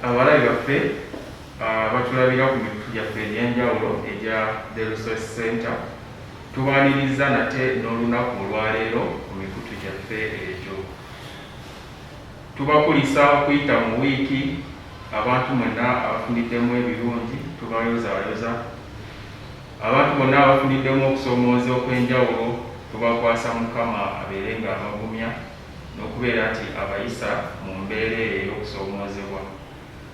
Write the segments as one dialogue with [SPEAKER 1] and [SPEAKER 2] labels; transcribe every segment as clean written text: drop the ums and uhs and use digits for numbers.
[SPEAKER 1] abalabi baffe batulabira ku mikutu gyaffe egy'enjawulo egya The Resource Center tubaaniriza nate n'olunaku olwaleero ku mikutu gyaffe egyo. Tubakulisa okuyita mu wiiki abantu mwenna abafuniddemu ebirungi tubayozayoza. Abantu bonna abafuniddemu okusoomoozebwa okw'enjawulo tubakwasa Mukama abeere nga abagumya n'okubeera nti abayisa mu mbeera eyo ey'okusoomoozebwa.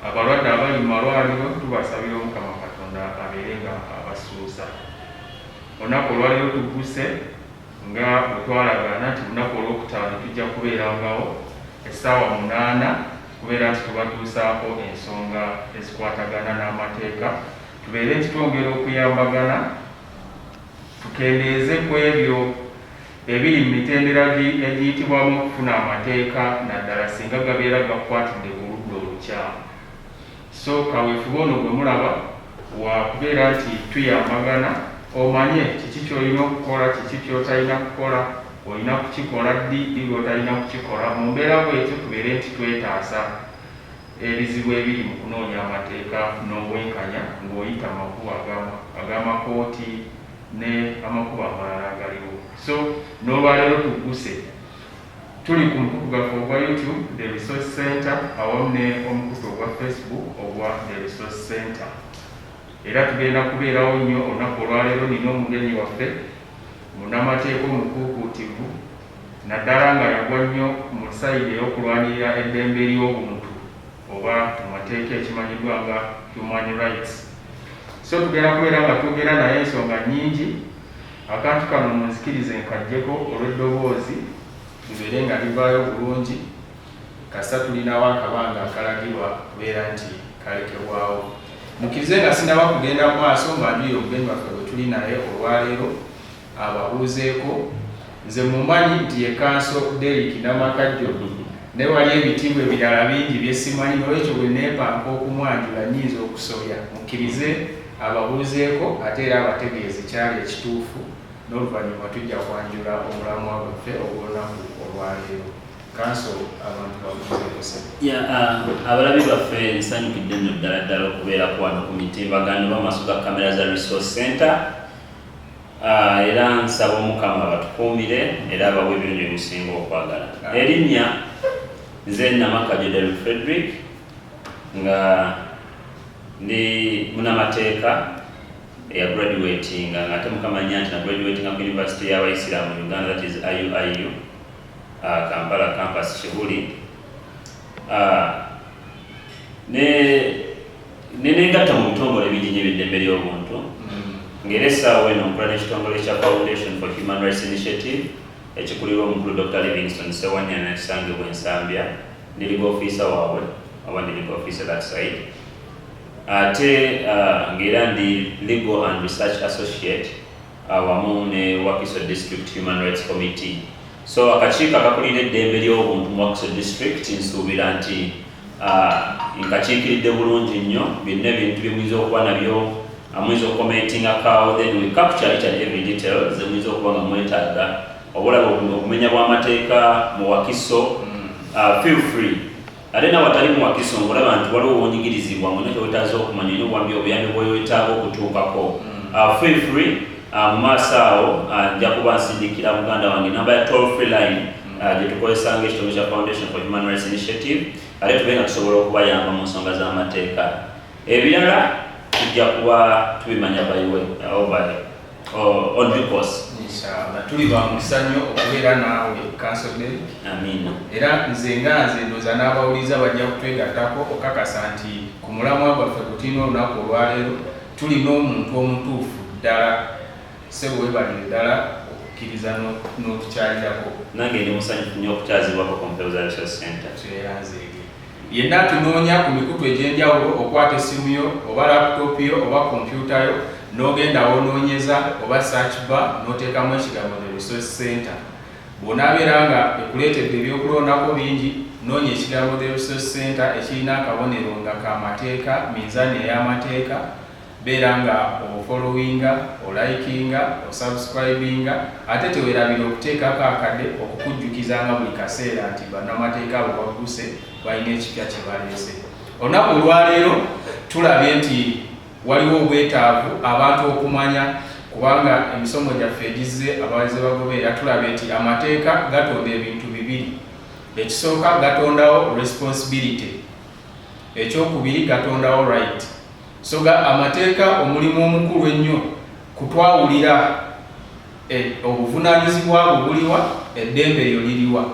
[SPEAKER 1] Abalwadde abali mu malwaliro tubasabira Omukama Katonda abeere nga abasuuza. Olunaku olwaleero tugguse nga bwe twalagaana nti lunaku olwokutaano tujja kubeerangawo essaawa 8 kubeera nti tubatuusaako ensonga ezikwatagana n'amateeka, tubeere nti twongera okuyambagana tukendeeze ku ebyo ebiri mu mitendera egiyitibwamu okufuna amateeka naddala singa gabeera gakwatidde ku ludda olukyamu. So kaweefube ono gwe mulaba wa kubeera nti tuyambagana, omanye kiki ky'olina okukola, kiki ky'otalina kukola, olina kukikola ddi lw'otalina kukikola. Mu mbeera bwetyo tubeere nti twetaasa ebizibu ebiri mu kunoonya amateeka n'obwenkanya ng'oyita mu makubo ag'amakooti ne amakubo amalala agaliwo. So n'olwaleero tugguse tuli ku mukutu gwaffe ogwa YouTube The Resource Center awamu ne omukutu ogwa Facebook ogwa The Resource Center. Era tugenda kubeerawo nnyo olunaku olwaleero. Nina omugenyi waffe munnamateeka omukuukuutivu naddala nga yagwa nnyo mu sayidi ey'okulwanirira eddembe ly'obuntu oba mu mateeka ekimanyiddwa nga human rights. So tugenda kubeera nga twogera naye ensonga nnyingi. Akantu kano munzikirize nkajjeko olw'eddoboozi libeere nga livaayo bulungi, kasa tulinawo akabanga akalagirwa kubeera nti kalekebwawo. Mukkirize nga sinaba kugenda mu maaso ng'anjuye omugenyi waffe bwe tuli naye olwaleero ababuuzeeko. Nze mumanyi nti ye Kanso Derrick Namakajjo ne wali ebitiibwa ebirala bingi bye simanyi, n'olwekyo bwe neepanka okumwanjula nnyinza okusobya. Mukkirize ababuuzeeko ate era abategeeze kyali ekituufu, n'oluvannyuma tujja kwanjula omulamwa gwaffe ogw'olunaku olwaleero. Kanso abantu babuuzeeko se.
[SPEAKER 2] Abalabi baffe nsanyukidde nno ddala ddala okubeera kwano ku mitimbagano b'amaaso ga kamera za Resource Center. Era nsaba Omukama batukuumire era abawe ebyo bye musinga okwagala. Erinnya nze Namakajjo Derrick Frederick nga ndi munnamateeka eyagraduatinga ng'ate mukamanya nti nagraduatinga ku University y'Abayisiraamu Uganda, that is IUIU, Kampala campus Kibuli. Nenengatta mu bitongole bingi eby'eddembe ly'obuntu. Ng'era essaawa eno nkola n'ekitongole kya Foundation for Human Rights Initiative ekikulirwa omukulu Dr. Livingstone Sewanya nakisangibwa Ensambya. Ndi legal officer waabwe oba ndi legal officer that side. Ate ng'era ndi legal and research associate awamu ne Wakiso District Human Rights Committee. So akakiiko akakulira eddembe ly'obuntu mu Wakiso District nsuubira nti nkakiikiridde bulungi nnyo. Byonna ebintu bye muyinza okuba nabyo amuyinza okukomentingako, then we capture each and every detail ze muyinza okuba nga mwetaaga obulaba okumenya bw'amateeka mu Wakiso. Feel free. Ate nawatali mu Wakiso ng'olaba nti waliwo wonyigirizibwa ng'olina kyewetaaza okumanya olina obuyambi bwewetaaga okutuukako. Feel free. Mu maaso awo nja kuba nsindikira muganda wange namba ya toll free line gye tukozesa ng'ekitongole kya Foundation for Human Rights Initiative, ate tube nga tusobola okubayamba mu nsonga z'amateeka. Ebirala tujja kuba tubimanya on due course.
[SPEAKER 1] Inshallah tuli ba mukisa nnyo okubeera naawe Kanso Derrick.
[SPEAKER 2] Amiina. Era
[SPEAKER 1] nze ndowooza n'abawuliza bajja kutwegattako okakasa nti ku mulamwa gwaffe kutina olunaku olwaleero tulina omuntu omutuufu ddala. Sebo webalire ddala okukkiriza n'otukyalirako.
[SPEAKER 2] Nange ndi musanyufu nnyo okukyazibwako ku mpero za Resource Center.
[SPEAKER 1] Tweyanzeege. Yenna tunoonya ku mikutu egy'enjawulo okwata essimu yo oba laputopu yo oba kompyuta yo n'ogenda wonoonyeza oba search bar n'oteekamu ekigambo The Resource Center. Bw'onaabeera nga ekuleetedde ebyokulondako bingi, noonya ekigambo The Resource Center ekirina akabonero nga k'amateeka, minzaani ey'amateeka. Beera nga ofollowinga, olikinga, osubscribinga, ate teweerabira okuteekako akadde okukujjukizanga buli kaseera nti bannamateeka abo bagguse balina ekipya kye baleese. olunaku olwaleero tulabye nti waliwo obwetaavu abantu okumanya kubanga emisomo gyaffe egize abawaze bagoberera tulabye nti amateeka gatonda ebintu bibiri. Ekisooka gatondawo responsibility, ekyokubiri gatondawo right. So amateeka omulimu omukulu ennyo kutwawulira obuvunaanyizibwa bwo buliwa, eddembe lyo liriwa.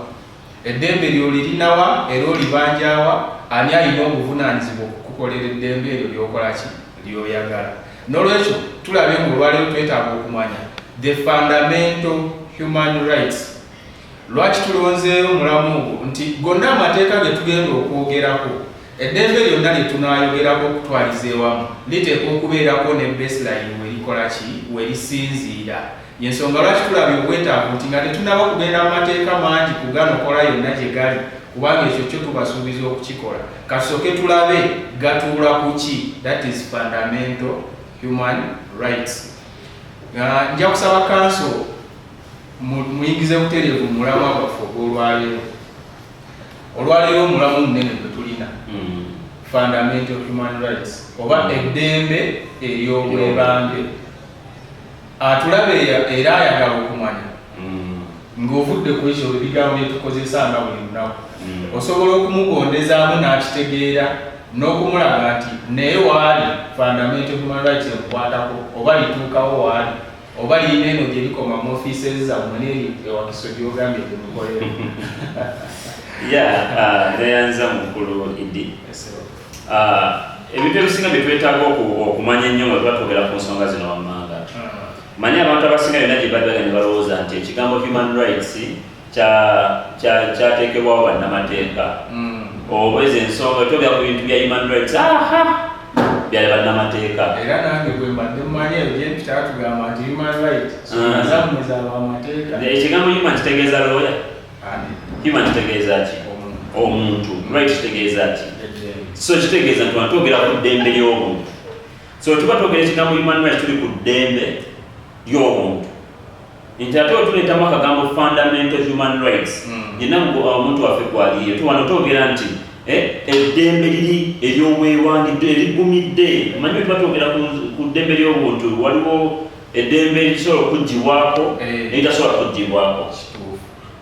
[SPEAKER 1] Eddembe lyo lirinawa era olibanjawa, ani alina obuvunaanyizibwa okukukolera eddembe eryo lyokola ki lyoyagala. N'olwekyo tulabye ng'olwaleero twetaaga okumanya the fundamental human rights. Lwaki tulonzeeyo mulamu ogwo nti gonna amateeka ge tugenda okwogerako, eddembe lyonna lye tunaayogerako okutwaliza ewamu liteekwa okubeerako ne baseline werikola ki werisinziira. Yensonga lwaki tulabye obwetaavu nti nga tetunaba kugenda mu mateeka mangi kuganokola yonna gye gali kubanga ekyo kyo tubasuubiza okukikola. Kasooke tulabe gatuula ku ki, that is fundamental human rights. Nja kusaba kanso muyingize butereevu mulamwa gwaffe ogw'olwaleero. Olwaleero omulamu munene gwe tulina fundamental human rights oba eddembe ery'obwebange. Atulabe era ayagala okumanya ng'ovudde ku ekyo ebigambo bye tukozesa nga buli lunaku osobola okumugondezaamu n'akitegeera n'okumulaga nti naye waali fundamental human rights emukwatako oba lituukawo waali oba lirina eno gye likoma mu ofiisi zammwe n'eri ewakiso gy'ogambye gyemukolera.
[SPEAKER 2] Neyanza mukulu Idi. Ebintu ebisinga bye twetaaga okumanya ennyo nga tuba twogera ku nsonga zino wammanga. Manyi abantu abasinga byonna gye baddaga ne balowooza nti ekigambo human rights kyateekebwawo bannamateeka. Oba ezo ensonga twogera ku bintu bya human rights byali bannamateeka.
[SPEAKER 1] Era nange bwe mbadde mmanyi ebyo bye tutatugamba nti human rights zammwe z'abamateeka.
[SPEAKER 2] Ekigambo human kitegeeza lawyer? Human kitegeeza ki? Omuntu. Right kitegeeza ki? So kitegeeza nti wano twogera ku ddembe ly'obuntu. So tuba twogera ekigambo human rights tuli ku ddembe ly'obuntu. Nti ate tuleetamu akagambo fundamental human rights. Yenna omuntu waffe gwaliye tuwano twogera nti eddembe liri ery'obwewangi erigumidde. Omanyi tuba twogera ku ddembe ly'obuntu waliwo eddembe erisobola okuggibwako eritasobola kuggibwako.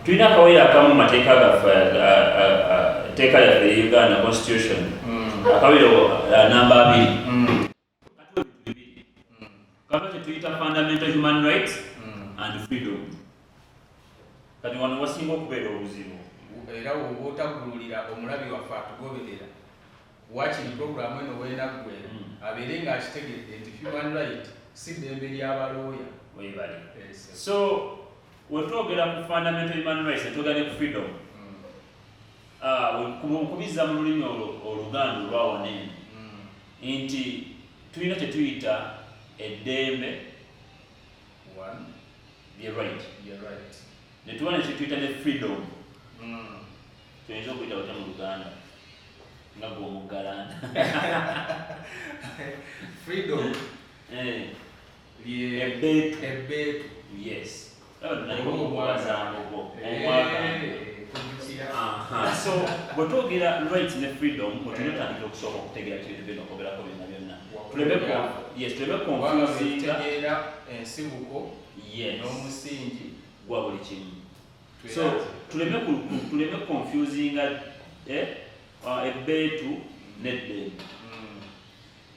[SPEAKER 2] Tulina akawaire akamu mu mateeka gaffe etteeka yaffe e Uganda constitution akawaire namba 2 kaba tetuyita fundamental human rights and freedom. Kati wano wasinga okubeera obuzibu
[SPEAKER 1] era woba otagululira omulabi waffe atugoberera wakiri programu eno wenaggwera abeere ng'akitegedde nti human right si ddembe ly'abalooya
[SPEAKER 2] webali. So wetwogera ku fundamental human rights netwogera ne ku freedom kubizza mu lulimi oluganda olwawona eno nti tulina kyetuyita eddembe lye right netuba nekyetuyita ne freedom tuyinza okuyita otya mu luganda nga gw'omuggalanda
[SPEAKER 1] freedom ebbeetu
[SPEAKER 2] yes. So bwetwogera rights ne freedom otulina otandikira okusooka okutegeera kintu byonna okwogerako byonna byonna tuleme konfuzinga
[SPEAKER 1] ensibuko n'omusingi
[SPEAKER 2] gwa buli kimu. So tuleme konfuzinga ebbeetu n'eddembe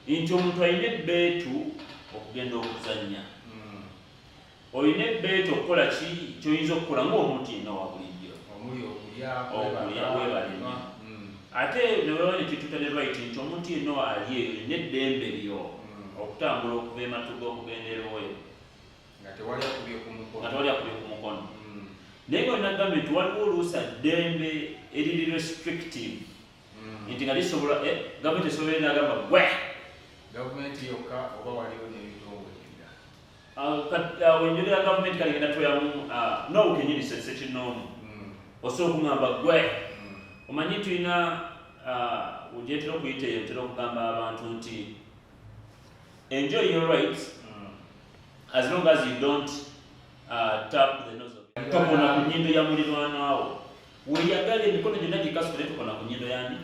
[SPEAKER 2] nti omuntu alina ebbeetu okugenda okuzannya olina ebbeetu okukola ki kyoyinza okukola ng'omuntu yenna wa bulijjo okulya webalema ate newewa nekituta ne right nti omuntu yenna ali eyo olina eddembe lyo okutambula okuva ematuga okugenda eroyo nga tewali akubye ku mukono. Naye nga olinagambe nti waliwo oluusa ddembe eriri restrictive nti nga lisobola gavumenti esobola enagamba gwe
[SPEAKER 1] gavumenti yokka oba waliwo n'ebitongole
[SPEAKER 2] wenjogera gavumenti kaligenda toyamu n'obukenyini sekinoomu osobola okungamba gwe omanyi tulina gyetera okuyita eyo tera okugamba abantu nti enjoy your rights as long as you don't tap the nose of tokona ku nnyindo ya mulirwanaawo weyagala emikono gyonna gikasukire tukona ku nnyindo yani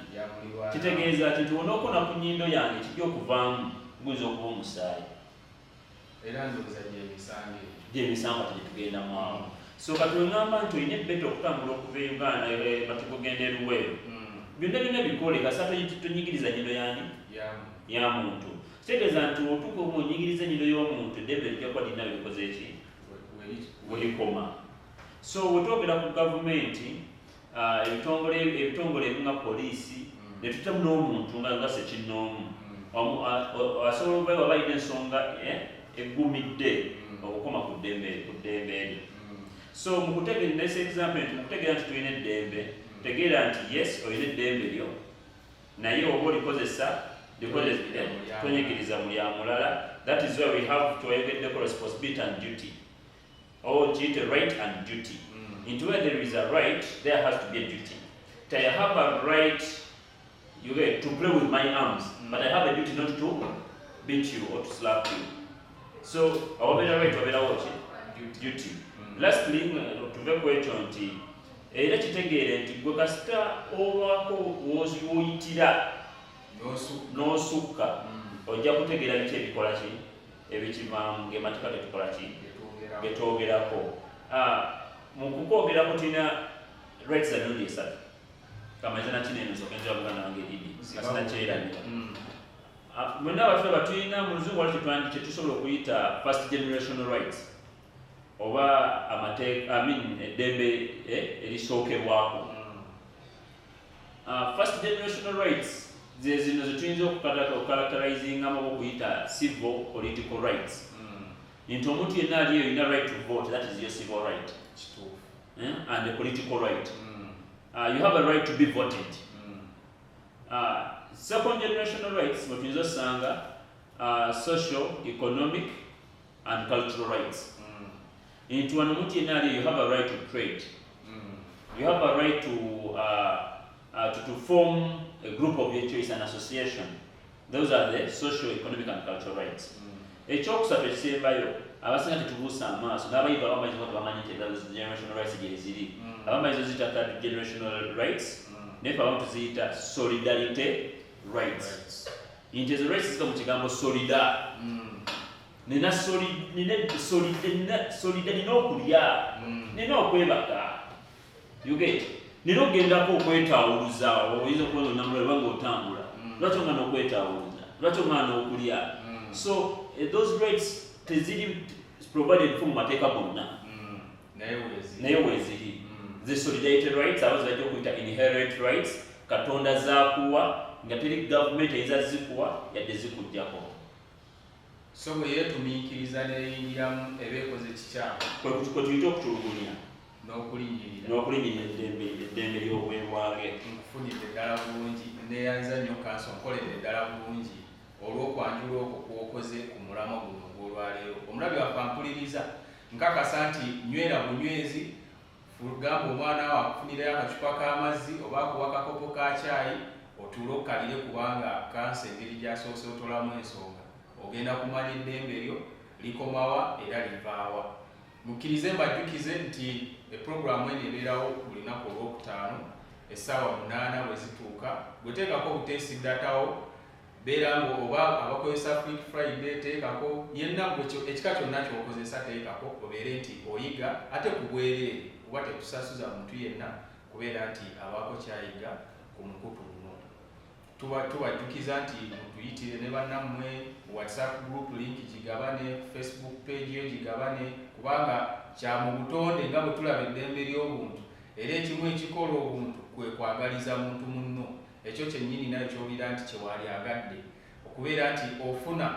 [SPEAKER 2] kitegeeza nti onookona ku nnyindo yange kijja okuvaamu guyinza okuba omusaayi
[SPEAKER 1] era ndowooza
[SPEAKER 2] gyemisango tegyetugendamu awo so kati weŋŋamba nti olina ebbeta okutambula okuva e Uganda batukugenda eruweeru byonna byonna bikole kasa tonyigiriza nnyindo yani ya muntu kitegeeza nti otuuka onyigiriza ennyindo y'omuntu eddembe lijja kuba lirina bikoze eki welikoma so wetwogera ku gavumenti ebitongole ebimu nga poliisi ne tutamu n'omuntu nga sekinnoomu asobola okuba waba alina ensonga eggumidde okukoma ku ddembe eryo so mukutegeresa example nti mukutegeera nti tulina eddembe tegeera nti yes olina eddembe lyo naye oba olikozesa tonyigiriza mulya mulala. That is where we have twayogeddeko responsibility and duty or duty, right and duty. Into where there is a right, there has to be a duty. I have a right to play with my arms, but I have a duty not to beat you or to slap you. So our right to duty. Lastly, tuve kwekyo nti era kitegeere nti gwe kasita obaako woyitira n'osukka ojja kutegeera biki ebikola ki ebikivaamu ng'emateeka tetukola ki getwogerako. Mu kukwogerako tulina rights emirundi esatu kamaliza nakino nsooka nzira buganda wange edidi kasina kyeranira mwena abatulaba tulina mu luzungu wali kye tusobola okuyita first generational rights oba amateeka eddembe erisookerwako. First generational rights ze zino zetuyinza okucharacterizingamu oba okuyita civil political rights nti omuntu yenna aliyo yina right to vote, that is your civil right and a political right. You have a right to be voted. Second generational rights mwetuyinza osanga social, economic and cultural rights. Into one omuntu yenna aliyo you have a right to trade. You have a right to form a group of your choice, an association. Those are the social, economic and cultural rights. Ekyokusatu ekisembayo abasinga tetubuusa amaaso n'abayiga abamanyi nga tebamanyi nti generational rights gye ziri. Abamanyi ziyita third generational rights naye abamu tuziyita solidarity rights. Nti ezo rights zika mu kigambo solidar. Nina okulya, nina okwebaka. You get? Nina ogendako okwetawuluza, oyinza okubona olunamu lwanga otambula. Lwaki ongana okwetawuluza? Lwaki ongana okulya? So those rights teziri provided from mateeka gonna. Naye weeziri. The solidarity rights abazi bajja okuyita inherent rights, Katonda zaakuwa nga teri government eyinza zikuwa yadde zikujjako.
[SPEAKER 1] So bwe yeetumiikiriza n'eyingiramu ebeekoze kikyamu
[SPEAKER 2] kwe tuyita okutulugunya
[SPEAKER 1] n'okulinyirira
[SPEAKER 2] eddembe ly'obwebwange.
[SPEAKER 1] Nkufunidde ddala bulungi neeyanza nnyo kanso nkoledde ddala bulungi olw'okwanjula okwo kw'okoze ku mulamwa guno ogw'olwaleero. Omulabi waffe ampuliriza nkakasa nti nywera bunywezi gamba omwana wo akufunirayo akacupa k'amazzi oba akuwa akakopo ka caayi otuule okkalire kubanga kansa engeri gy'asoose otolamu ensonga ogenda kumanya eddembe lyo likomawa era livaawa. Mukkirize mbajjukize nti epulogulaamu eno ebeerawo buli lunaku olwokutaano essaawa 8 bwe zituuka. Bwe teekako obuteesi ddatawo beera ngo oba abakozesa Freak Friday teekako yenna ekika kyonna ky'okozesa teekako obeere nti oyiga ate ku bwereere oba tekusasuza muntu yenna kubeera nti abaako kyayiga ku mukutu guno. Tubajjukiza nti mutuyitire ne bannammwe WhatsApp group link gigabane, Facebook page yo gigabane kubanga kya mu butonde nga bwe tulaba eddembe ly'obuntu era ekimu ekikola obuntu kwe kwagaliza muntu munno. Ekyo kyennyini nayo ky'owulira nti kyewali agadde okubeera nti ofuna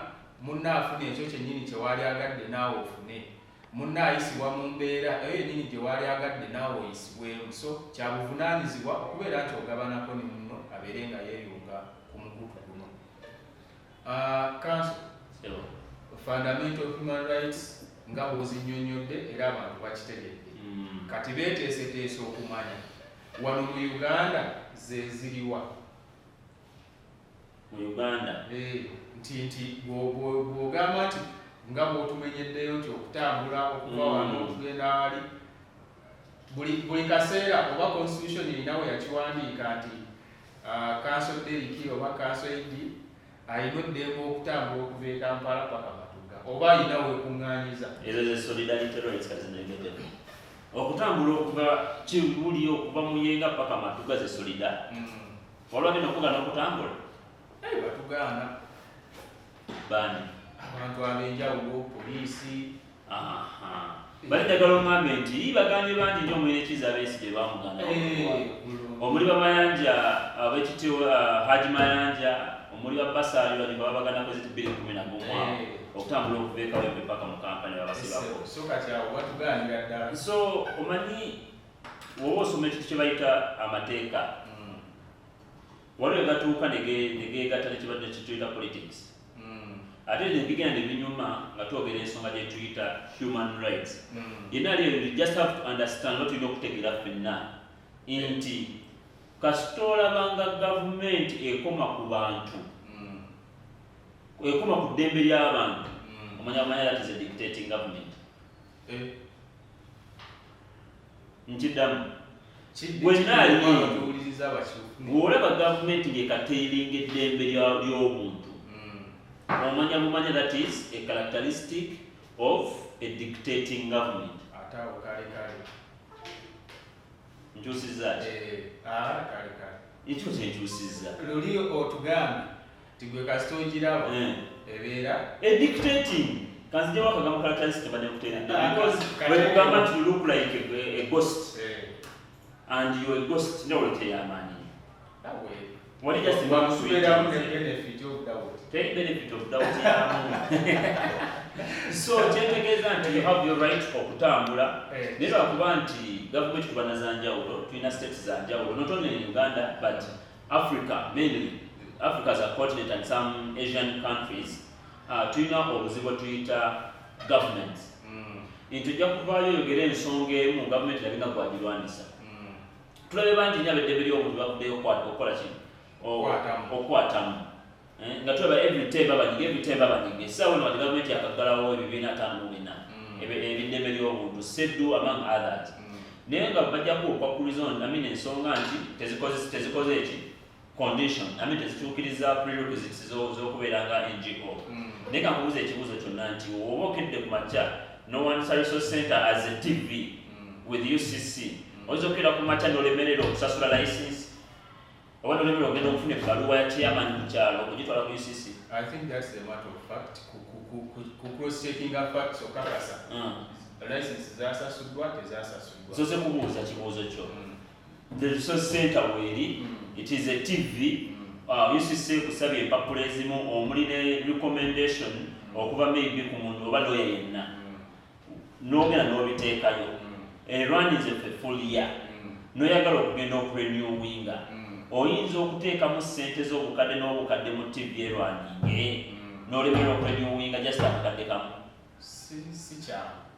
[SPEAKER 1] munna afuna ekyo kyennyini kyewali agadde naawe ofune. Munna ayisibwa mu mbeera eyo yennyini gyewali agadde naawe oyisibwemu. So kya buvunaanyizibwa okubeera nti ogabanako ne munno abeere nga yeeyunga ku mukutu guno. Council fundamental human rights nga bw'ozinnyonnyodde era abantu bakitegedde. Kati beeteeseteese okumanya wano mu Uganda ze ziriwa
[SPEAKER 2] mu Uganda
[SPEAKER 1] nti bw'ogamba nti nga bw'otumenyeddeyo nti okutambula okuva wano okugenda wali buli kaseera oba constitution erinawe yakiwandiika nti council deriki oba council ed alina eddembe okutambula okuva e Kampala paka Matuga oba alinawe ekuŋŋaanyiza
[SPEAKER 2] ezo ze solidarity rights kati zinegedde okutambula okuva kibuli okuva Muyenga paka Matuga ze solida olwagenda okugana okutambula
[SPEAKER 1] batugaana
[SPEAKER 2] bani
[SPEAKER 1] abantu ab'enjawulo poliisi
[SPEAKER 2] balinjagala oŋŋambe nti bagambye bangi nnyo omwerekiza Besigye bamuganda omuli bamayanja ab'ekitibwa Haji Mayanja omuli babasaali bali baba baganda koziti 2011 okutambula okuva ekawempe paka mu kampani babasibako
[SPEAKER 1] so kati awo batugaanira ddala
[SPEAKER 2] so omanyi woba osoma ekintu kye bayita amateeka waliwo egatuuka negeegatta nekibadde kituyita politics ate nebigenda nebinyuma nga twogera ensonga gye tuyita human rights yenna ali just have to understand what tulina okutegeera ffenna nti kasitolabanga gavumenti ekoma ku bantu ekoma ku ddembe ly'abantu omanya that is a dictating government nkiddamu bw'olaba gavumenti ng'ekateiringa eddembe ly'obuntu omanya that is a characteristic of a dictating government nkyusizza ekyo kyenkyusizza
[SPEAKER 1] luli otugambe tigwe kasita ogiraba ebeera
[SPEAKER 2] dictating kanzijewo akagamba characteristic badekuteredde because wekugamba nti you look like a ghost and you a ghost njawulo teyamaanyi wali just take benefit of doubt yamu so kyentegeeza nti you have your right okutambula naye lwakuba nti gavumenti tuba nazanjawulo tulina states zanjawulo not only in Uganda but Africa mainly Africa as a continent and some Asian countries tulina obuzibu tuyita governments nti ojja kuvaayo oyogera ensonga emu gavumenti labinga gwagirwanisa tulabe bangi nnyo abeddembe ly'obuntu bavuddeyo okukola kino okwatamu nga tulaba every time babanyiga essaawa eno wati gavumenti yakaggalawo ebibiina 54 ebiddembe ly'obuntu seddu among others naye nga bajjaku okwakuliza ensonga nti tezikoze eki condition tezituukiriza prerequisites z'okubeera nga NGO naye ka nkubuuza ekibuuzo kyonna nti oba okedde ku makya no one resource center as a TV with UCC oyinza okukira ku makya n'olemerera okusasula license oba n'olemerera ogenda okufuna ebbaluwa ya chairman ku kyalo okugitwala ku UCC.
[SPEAKER 1] I think that's the matter of fact ku cross checking facts okakasa license zasasuddwa tezasasuddwa
[SPEAKER 2] so kubuuza kibuuzo kyo the resource center weri it is a TV UCC kusabye empapula ezimu omuli ne recommendation okuva maybe ku muntu oba lawyer yenna n'ogenda n'obiteekayo runnings of a full year n'oyagala okugenda okurenewinga oyinza okuteekamu ssente z'obukadde n'obukadde mu TV erwaninge n'olemerera okurenewinga just akakadde kamu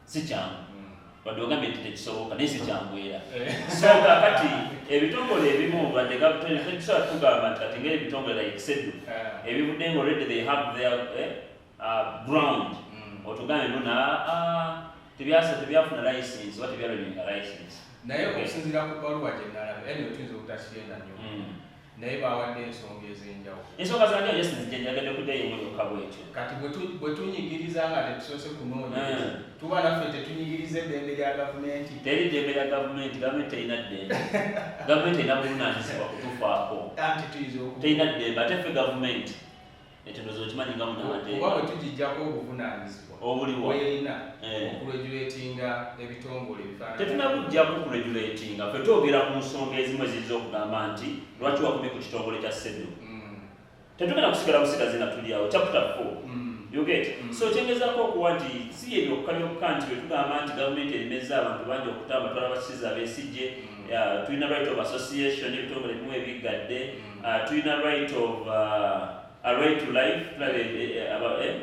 [SPEAKER 2] si kyangu wadde ogambye nti tekisoboka naye si kyangwera so kakati ebitongole ebimu wadde gavumenti tugamba nti kati ngeri ebitongole like SEDU ebivudde nga already they have their ground otugambe nuna tebyafuna license oba tebyalonyenga license
[SPEAKER 1] naye okusinziira ku bbaluwa gye nalaba eno tuyinza obutakirenda nnyo naye bawadde ensonga ez'enjawulo
[SPEAKER 2] ensonga zanjawulo yes nzijenjagadde kuddayo emulyoka bwekyo
[SPEAKER 1] kati bwe tunyigiriza nga tetusoose kunoonya tuba naffe tetunyigiriza eddembe lya gavumenti
[SPEAKER 2] teri ddembe lya gavumenti terina ddembe gavumenti erina buvunaanyizibwa kutufaako
[SPEAKER 1] anti tuyinza
[SPEAKER 2] terina ddembe ate ffe gavumenti ekindozo okimanyi nga
[SPEAKER 1] munaoba bwe tugijjako obuvunaanyizibwa
[SPEAKER 2] obuliwo
[SPEAKER 1] bwerina okuregulatinga ebitongole
[SPEAKER 2] tetunabujjako okuregulatinga ffe twogera ku nsonga ezimu eziyinza okugamba nti lwaki wakumye ku kitongole kya SEDU tetugenda kusigala busigazi nga tulyawo chapter 4 you get so kyengezaako okuwa nti si ebyokka byokka nti bwe tugamba nti gavumenti erimeza abantu bangi okutamba twala basiza Besigye tulina right of association ebitongole bimu ebiggadde tulina right of a right to life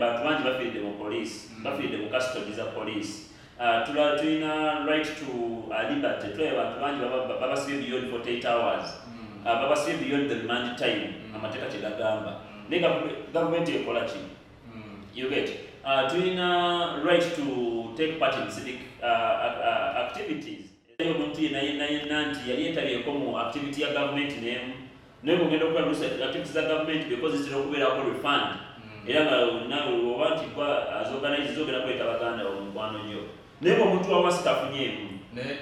[SPEAKER 2] bantu bangi bafiiridde mu police bafiiridde mu custody za police tulina right to liberty tulaba abantu bangi babasibye beyond 48 hours babasibye beyond the remand time amateeka kyegagamba naye gavumenti ekola ki you get tulina right to take part in civic activities omuntu yenna nti yali yeetabyeko mu activity ya gavumenti n'emu naye mugenda okubalusa activities za gavumenti because zitera okubeerako refund era nga nawe oba nti azoganize zogenda kweta baganda omukwano nnyo naye omuntu wawasi tafunyeemu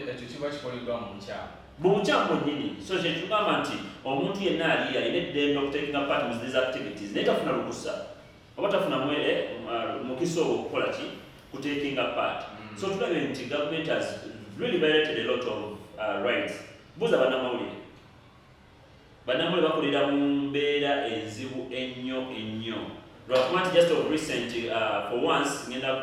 [SPEAKER 1] ekyo kiba kikoleddwa mu bukyamu
[SPEAKER 2] bukyamu bwennyini so kyekigamba nti omuntu yenna ali alina eddembe okutakinga part mu these activities naye tafuna lukusa oba tafuna mukisa ogwo okukola ki kutekinga part so tulabye nti government has really violated a lot of rights buuza bannamawulire bakolera mu mbeera enzibu ennyo lwakuba nti just of recent for once ngenda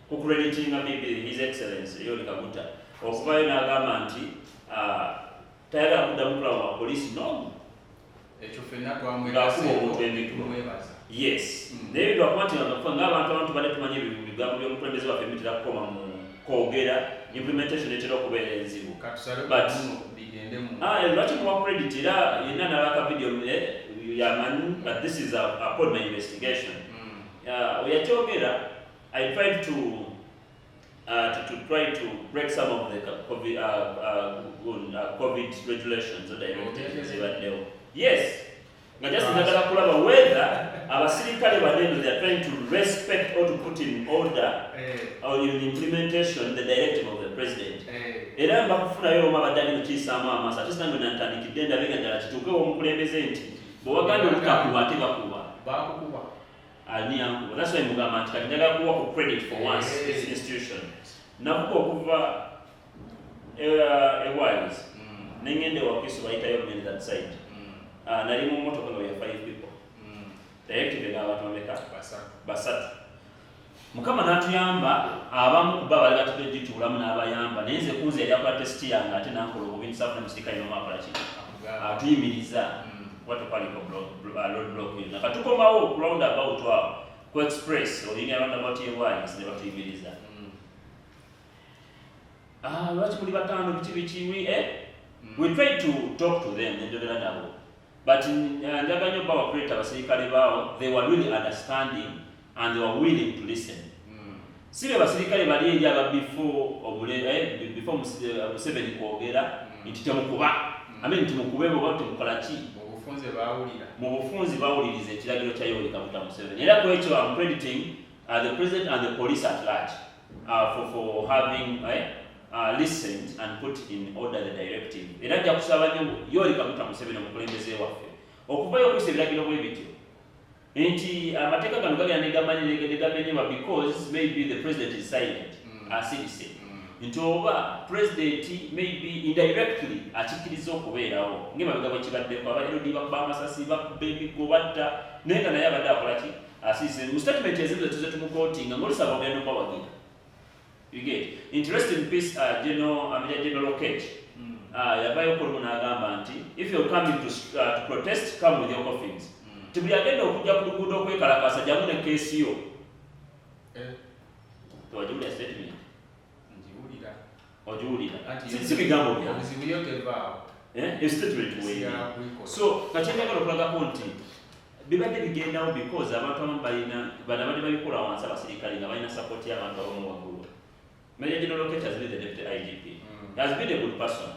[SPEAKER 2] ku creditinga maybe his excellence Yoweri Kaguta okuvayo n'agamba nti tayagala kuddamu kulaba wa polisi no
[SPEAKER 1] ekyo ffenna twamwebaza
[SPEAKER 2] yes naye lwakuba nti ng'abantu badde tumanyi ebigambo by'omukulembeze waffe emitera kukoma mu kwogera implementation etera okubeera enzibu lwaki muwa credit era yenna nalaka video yamanyi but this is upon my investigation yakyogera I tried to try to break some of the COVID regulations or directives ebaddewo yes nga just njagala kulaba whether abasirikale badeno they are trying to respect or to put in order or in implementation the directive of the president era mbakufunayo oma badde alina kiyisaamu amaaso ate sinange nantandikidde ndabenga ddala kituukewo omukulembeze nti bwewaganda olutakuba ate bakuba ani yankuba that's why mugamba nti kati njagala kuwa ku credit for once this institution nakuba okuva ewise nengende wakiso bayitayo men that side nali mu motoka nga ya 5 people directive ng'abantu bameka basatu mukama n'atuyamba abamu kuba bali batugituulamu n'abayamba naye nze kunze yali akola testi yange ate nankola obubi ntisafuna musirikale nomakola ki atuyimiriza watupaliko road block na katukomawo round about ku express olini roundabout y'ewines ne batuyimiriza lwaki muli bataano biki we tried to talk to them nenjogera nabo but njaga nnyo bawakuleta abasirikale baawo they were really understanding and they were willing to listen si be basirikale bali eri aba before Museveni kwogera nti temukuba nti mukube oba temukola ki mu bufunzi bawuliriza ekiragiro kya Yoweri Kaguta Museveni era ku ekyo I'm crediting the president and the police at large for having listened and put in order the directive era ajja kusaba nnyo Yoweri Kaguta Museveni omukulembeze waffe okuvayo okuyisa ebiragiro bwe bityo nti amateeka gano gagenda negamenyebwa because maybe the president is silent asirise nti oba president maybe indirectly akikkiriza okubeerawo ng'emabega bwe kibaddeko abalodi bakuba amasasi bakuba ebigo batta naye nga naye abadde akola ki asirise mu statement ezimu zetuze tumukootinga ng'olusaba ogenda okubawagira you get interest in peace Major General Lokech yavayo kolumu n'agamba nti if you're coming to protest come with your coffins tibuli agenda okujja ku luguudo okwekalakasa jamu ne keesi yo tewagiwulira statement ogiwulira si bigambo statement weyo so kakyendagala okulagako nti bibadde bigendawo because abantu abamu badde babikola wansi abasirikale nga balina support y'abantu abamu waggulu Major General Lokech has been the deputy IGP he has been a good person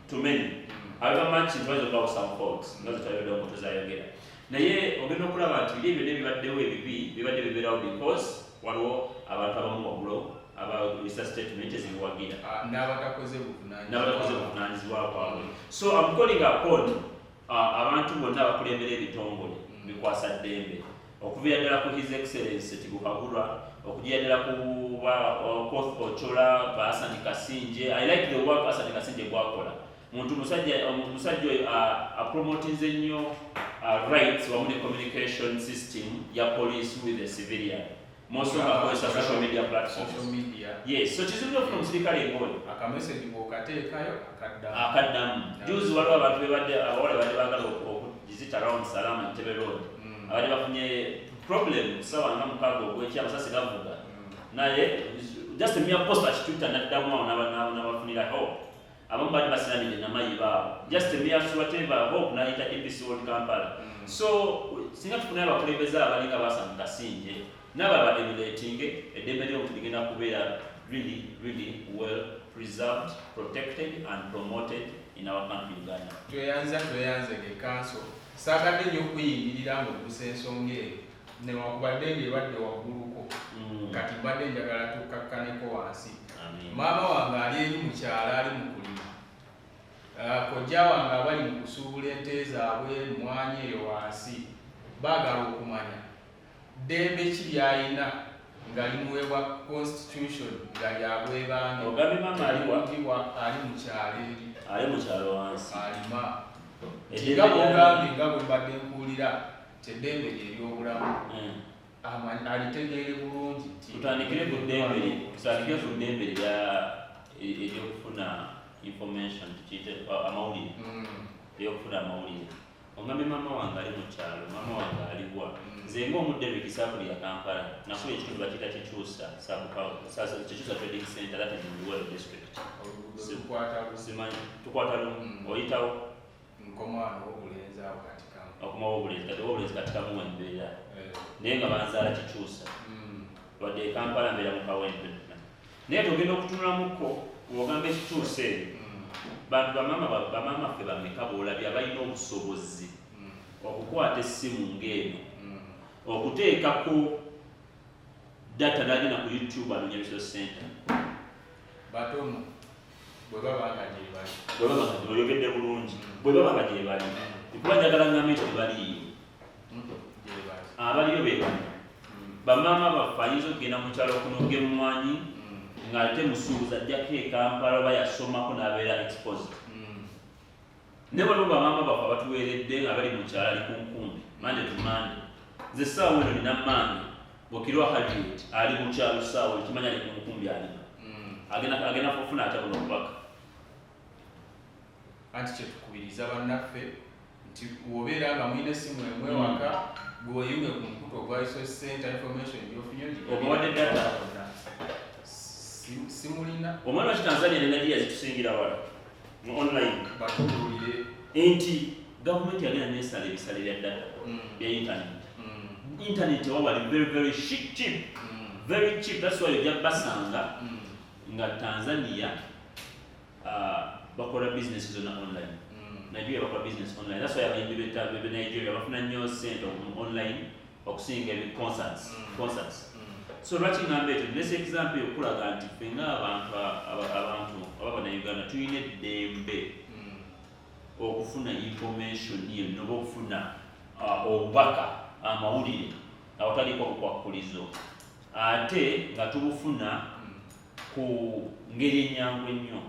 [SPEAKER 2] to many however much it was about some folks ngazo tayobedde omuntu zayogera naye ogenda okulaba nti biri ebyo nebibaddewo ebibi bibadde bibeerawo because waliwo abantu abamu waggulu abalisa statement ezibiwagira
[SPEAKER 1] n'abatakoze
[SPEAKER 2] buvunaanyizibwa kwabwe so I'm calling upon abantu bonna abakulembera ebitongole bikwasa ddembe okuviira ddala ku his excellence Tibukagulwa okugira ddala ku Koth Ochola Hassan Kasinje I like the work Hassan Kasinje gwakola musajja oyo apromotinze nnyo rights wamu ne communication system ya police with the civilian most of akozesa social media platforms yes so kizibu nnyo okufuna omusirikale engoye
[SPEAKER 1] akamesagi bw'okateekayo
[SPEAKER 2] akaddamu juzi waliwo abantu abawala badde baagala okuvisit around Salama Ntebe Road abadde bafunye problem sawa nga mukaaga ogw'ekya amasasi gavuga naye just a mere post akitwitter n'addamu awo n'abafunira hope abamu badde basiramire namayi baabo just a mere whatever hope n'ayita APC World Kampala so singa tufunayo abakulembeze abalinga Hassan Kasinje n'abalaba emulating eddembe ly'omuntu ligenda kubeera really well preserved, protected and promoted in our country Uganda.
[SPEAKER 1] Tweyanze ge council sagadde nnyo okuyingirira mu ensonga eyo newakubadde ng'ebadde wagguluko kati mbadde njagala tukkakkaneko wansi. Maama wange ali eri mu kyalo ali mu kulima, kojja wange abali mu kusuubula ente zaabwe emwanyi eyo wansi, baagala okumanya ddembe ki ly'alina nga limuweebwa constitution nga lyabwebange.
[SPEAKER 2] Ogambe maama aliwa
[SPEAKER 1] ali mu kyalo eri,
[SPEAKER 2] ali mu kyalo wansi
[SPEAKER 1] alima nga bwogambye nga bwe mbadde nkuwulira teddembe ly'eryobulamu alitegeere bulungi.
[SPEAKER 2] Tutandikire ku ddembe eryokufuna information tukiyite amawulire eryokufuna amawulire. Ogambe maama wange ali mu kyalo, maama wange aliwa nze ng'omudde Lwekisaakuli ya Kampala nakuba ekitundu bakiyita Kikyusa Trading Center that is in Luweero district. Simanyi tukwata lumu oyitawo
[SPEAKER 1] nkomaano w'obulenzi awo katikamu
[SPEAKER 2] okumawo obulenzi katikamu wembeera naye nga banzaala Kikyusa wadde Kampala mbeera mu Kawempe. Naye togenda okutunulamuko bw'ogamba Ekikyusa eyo bantu bamaama ffe bameka bw'olabye abalina obusobozi okukwata essimu ng'eno okuteekako data n'agenda ku YouTube anoonya resource center
[SPEAKER 1] batono bwe baba nga gye bali
[SPEAKER 2] oyogedde bulungi bwe baba nga gye bali kuba njagala ngambe nti tebaliyo abaliyo beebali bamaama baffe ayinza okugenda mu kyalo okunoga emmwanyi ng'ate musuubuza ajjako e Kampala oba yasomako n'abeera exposed. Ne bano bamaama baffe abatuweeredde nga bali mu kyalo ali kunkumbi mande to mande. Nze ssaawa eno nina maami Bukirwa Harriet ali mu kyalo ssaawa ekimanya ali kunkumbi alima agenda kufuna atya buno obubaka.
[SPEAKER 1] Anti kyetukubiriza bannaffe nti bw'obeera nga mulina essimu emwe waka bw'oyunge ku mukutu ogwa resource center information gy'ofunye
[SPEAKER 2] obawadde data
[SPEAKER 1] simulina.
[SPEAKER 2] Omwana wa Kitanzania n'enadiya zitusingira wala mu online
[SPEAKER 1] batubulire
[SPEAKER 2] nti gavumenti yagenda n'esala ebisale bya data bya internet wawali very cheap very cheap. That's why ojja basanga nga Tanzania bakola business zonna online. Nigeria bakola business online. That's why abayimbi b'e Nigeria bafuna nnyo ssente online okusinga concerts. So lwaki ngamba ekyo nesa example okulaga nti ffe ng'abantu ab'Abannayuganda tulina eddembe okufuna information yeno oba okufuna obubaka amawulire awataliko obukwakulizo ate nga tubufuna ku ngeri ennyangu ennyo.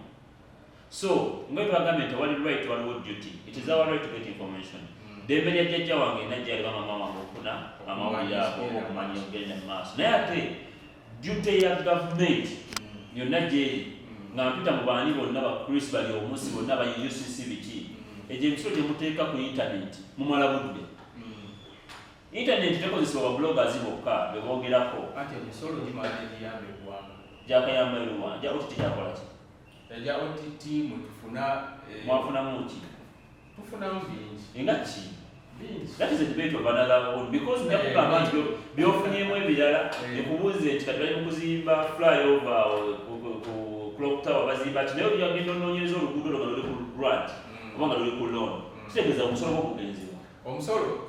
[SPEAKER 2] So nga twagambye nti wali right waliwo duty. It is our right to get information. Ddembe lya jjajja wange najja liba maama wange okufuna amawulire ago okumanya okugenda mu maaso. Naye ate duty ya gavumenti yonna gyeri nga mpita mu baani bonna bakristo bali omunsi bonna ba UCC biki egyo emisolo gye muteeka ku intaneti mumala budde. Intaneti tekozesebwa babloggers bokka be boogerako.
[SPEAKER 1] Anti emisolo gimala negiyamba eggwanga.
[SPEAKER 2] Gyakayamba eruwa gya OTT gyakola ki?
[SPEAKER 1] Egya OTT mwetufuna
[SPEAKER 2] mwafunamu ki?
[SPEAKER 1] Tufunamu bingi.
[SPEAKER 2] Nga ki? That is a debate of another one because byakugamba nti byofunyemu ebirala ekubuuze nti kati bali mu kuzimba flyover ku clock tower bazimba ati naye oyagenda onoonyereza oluguudo lwo nga luli ku rwad oba nga luli ku loan kitegeeza omusolo gw'okugenzebwa.
[SPEAKER 1] Omusolo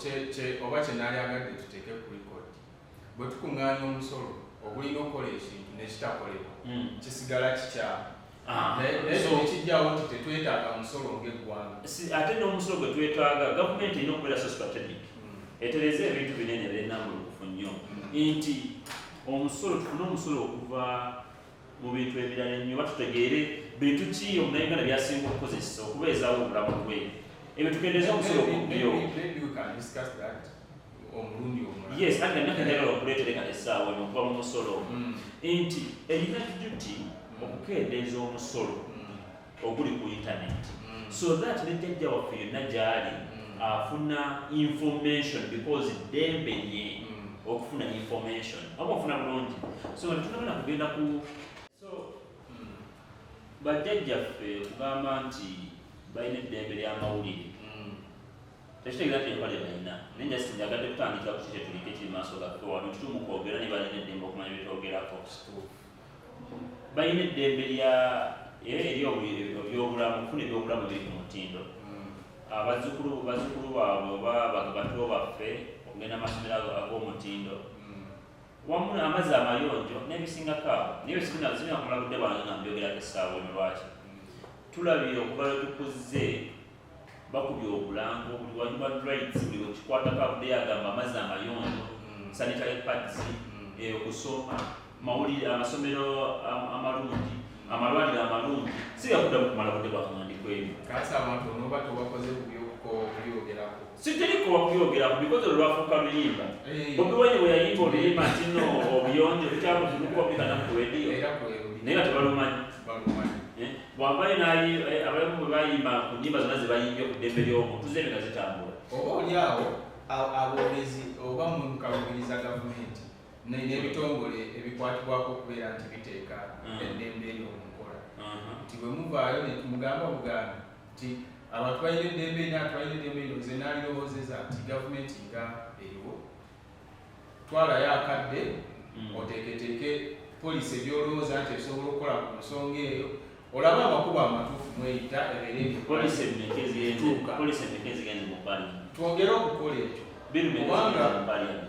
[SPEAKER 1] oba kyenaali agadde tuteeke ku record bwe tukuŋŋaanya omusolo ogulina okukola ekintu nekitakolebwa kisigala kikyamu. Naye kijjawo nti tetwetaaga musolo ng'eggwanga.
[SPEAKER 2] Ate n'omusolo gwe twetaaga gavumenti erina okubeera so strategic etereze ebintu binene by'ennambulukufu nnyo nti omusolo tufune omusolo okuva mu bintu ebirala ennyo batutegeere bintu ki omunauganda byasinga okukozesa okubeezaawo obulamu bwe ebyo tukendeeza omusolo okubyo. Yes, ate nakendagala okuleetereka essaawa n'okuva mu musolo nti erina duty okukendeeza omusolo oguli ku internet so that ne jjajja waffe yonna gy'ali afuna information because ddembe lye okufuna information oba ofuna bulungi. So tunabona kugenda ku bajjajjaffe kugamba nti balina eddembe ly'amawulire tekitegeeza nti empale balina naye njasi njagadde kutandikira ku kiki kyetuliko ekiri maaso gaffe wano tutumu kwogera ne balina eddembe okumanya bye twogerako. bayina eddembe ery'obulamu kufuna ebyobulamu biri ku mutindo abazzukulu baabwe oba bato baffe okugenda amasomero ag'omutindo wamu amazzi amayonjo n'ebisingako awo naye zirina kumulabudde bange nga mbyogerako essaawa eno lwaki tulabye okuva lwe tukuzze bakubye obulango buli human rights buli wekikwatako avuddeyo agamba amazzi amayonjo sanitary pads okusoma mawulire amasomero amalungi amalwaliro amalungi siyakuddamu kumala budde bwakangandiko ebyo
[SPEAKER 1] kasi abantu onoba tobakoze kubyogerako
[SPEAKER 2] siteriko wakubyogerako bikoze olwafuuka luyimba Bobi Wine bwe yayimba oluyimba nti no obuyonjo bikyabuzibukwabikana ku rediyo naye nga tebalumanyi bwambaye abalamu bwe bayimba ku nnyimba zonna ze bayimbye ku ddembe ly'omuntu zeebe nga zitambula
[SPEAKER 1] oba oliawo aboogezi oba mukalubiriza gavumenti n'ebitongole ebikwatibwako okubeera nti biteeka eddembe eryo omukola nti bwe muvaayo ne tumugamba bugambi nti abantu balina eddembe balina eddembe eryo nze naalirowozeza nti gavumenti nga eriwo twalayo akadde oteeketeeke polisi ebyolowooza nti esobola okukola ku nsonga eyo olaba amakubo amatuufu mweyita ebeere
[SPEAKER 2] polisi emekezi mu parliament
[SPEAKER 1] twongere okukola ekyo kubanga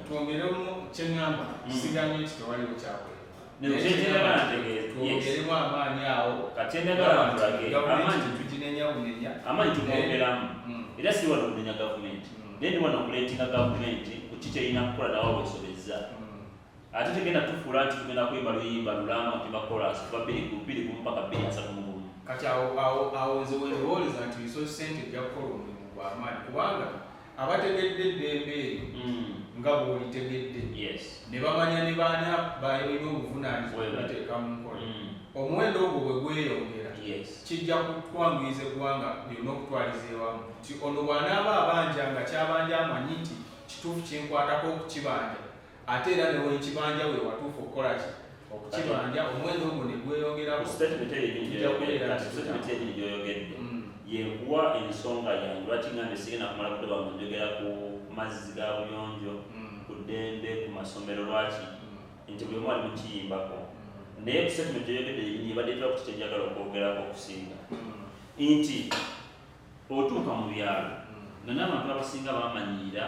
[SPEAKER 1] twongeremu kyeŋŋamba kisiganye nti tewaliwo kyakolebwatwongeremu amaanyi awo gavumenti tuginenya bunenya
[SPEAKER 2] amaanyi tumwongeramu era si wano okunenya gavumenti naye ndi wano okuleetinga gavumenti ku ki kyerina kukola nawe wesobezza ate tegenda tufuula nti tugenda kwimba luyimba lulamba nti bakolasi kuba 2 mpaka 2
[SPEAKER 1] kati awo nze weerowooleza nti iso sente ejja kukola omulimu gw'amaanyi kubanga abategedde eddembe eryo nga bw'olitegedde ne bamanya ne baana balina obuvunaanyizibwa okuteeka mu nkola omuwendo ogwo bwe gweyongera kijja kutwanguyiza eggwanga lyonna okutwaliza ewamu nti ono bw'anaaba abanja nga kyabanja amanyi nti kituufu kinkwatako okukibanja ate era ne wenkibanja we watuufu okukola ki okukibanja omuwendo ogwo ne gweyongerako
[SPEAKER 2] yenkuwa ensonga yange lwaki ngambe sigenda kumala kudde bamunjogera ku mazzi ga buyonjo ku ddembe ku masomero lwaki nti buli omu ali mukiyimbako naye ku statement gyoyogedde yibadde tula ku kikyenjagala okwogerako okusinga nti otuuka mu byalo nga n'abantu abasinga bamanyira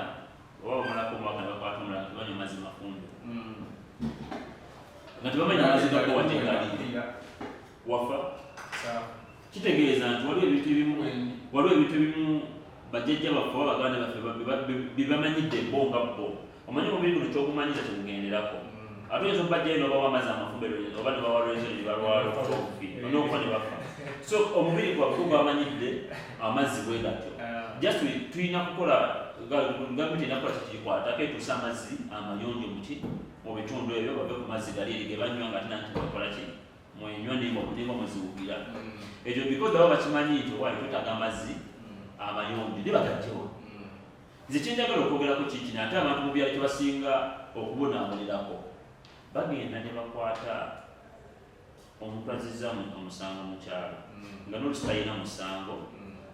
[SPEAKER 2] oba bamalako omwaka ne bakwata omulala tebanywa mazzi mafumbe nga tebamanya mazzi gako wategalira wafa kitegeeza nti waliwo ebintu ebimu bajjajja baffe oba baganda baffe bebamanyidde bo nga bo omanyi omubiri guno kyogumanyiza tegugenderako ate oyinza okubajjayo nobawa amazzi amafumbe oba ne bawalweza ne balwala okufi n'okufa ne bafa so omubiri gwaffe gwamanyidde amazzi bwe gatyo just tulina kukola gavumenti erina kukola kikikwatako etuusa amazzi amayonjo mu bitundu ebyo bave ku mazzi gali eri ge banywa nga ate nanti bakola ki mwenywa nimba okutinga mweziwugira ekyo because abo bakimanyi nti owali twetaaga amazzi amayonjo ne bagajjawa nze kyenjagala okwogerako kikino ate abantu mu byalo kyebasinga okubonaabonirako bagenda ne bakwata omuntu azizza omusango mu kyalo nga n'olusi talina musango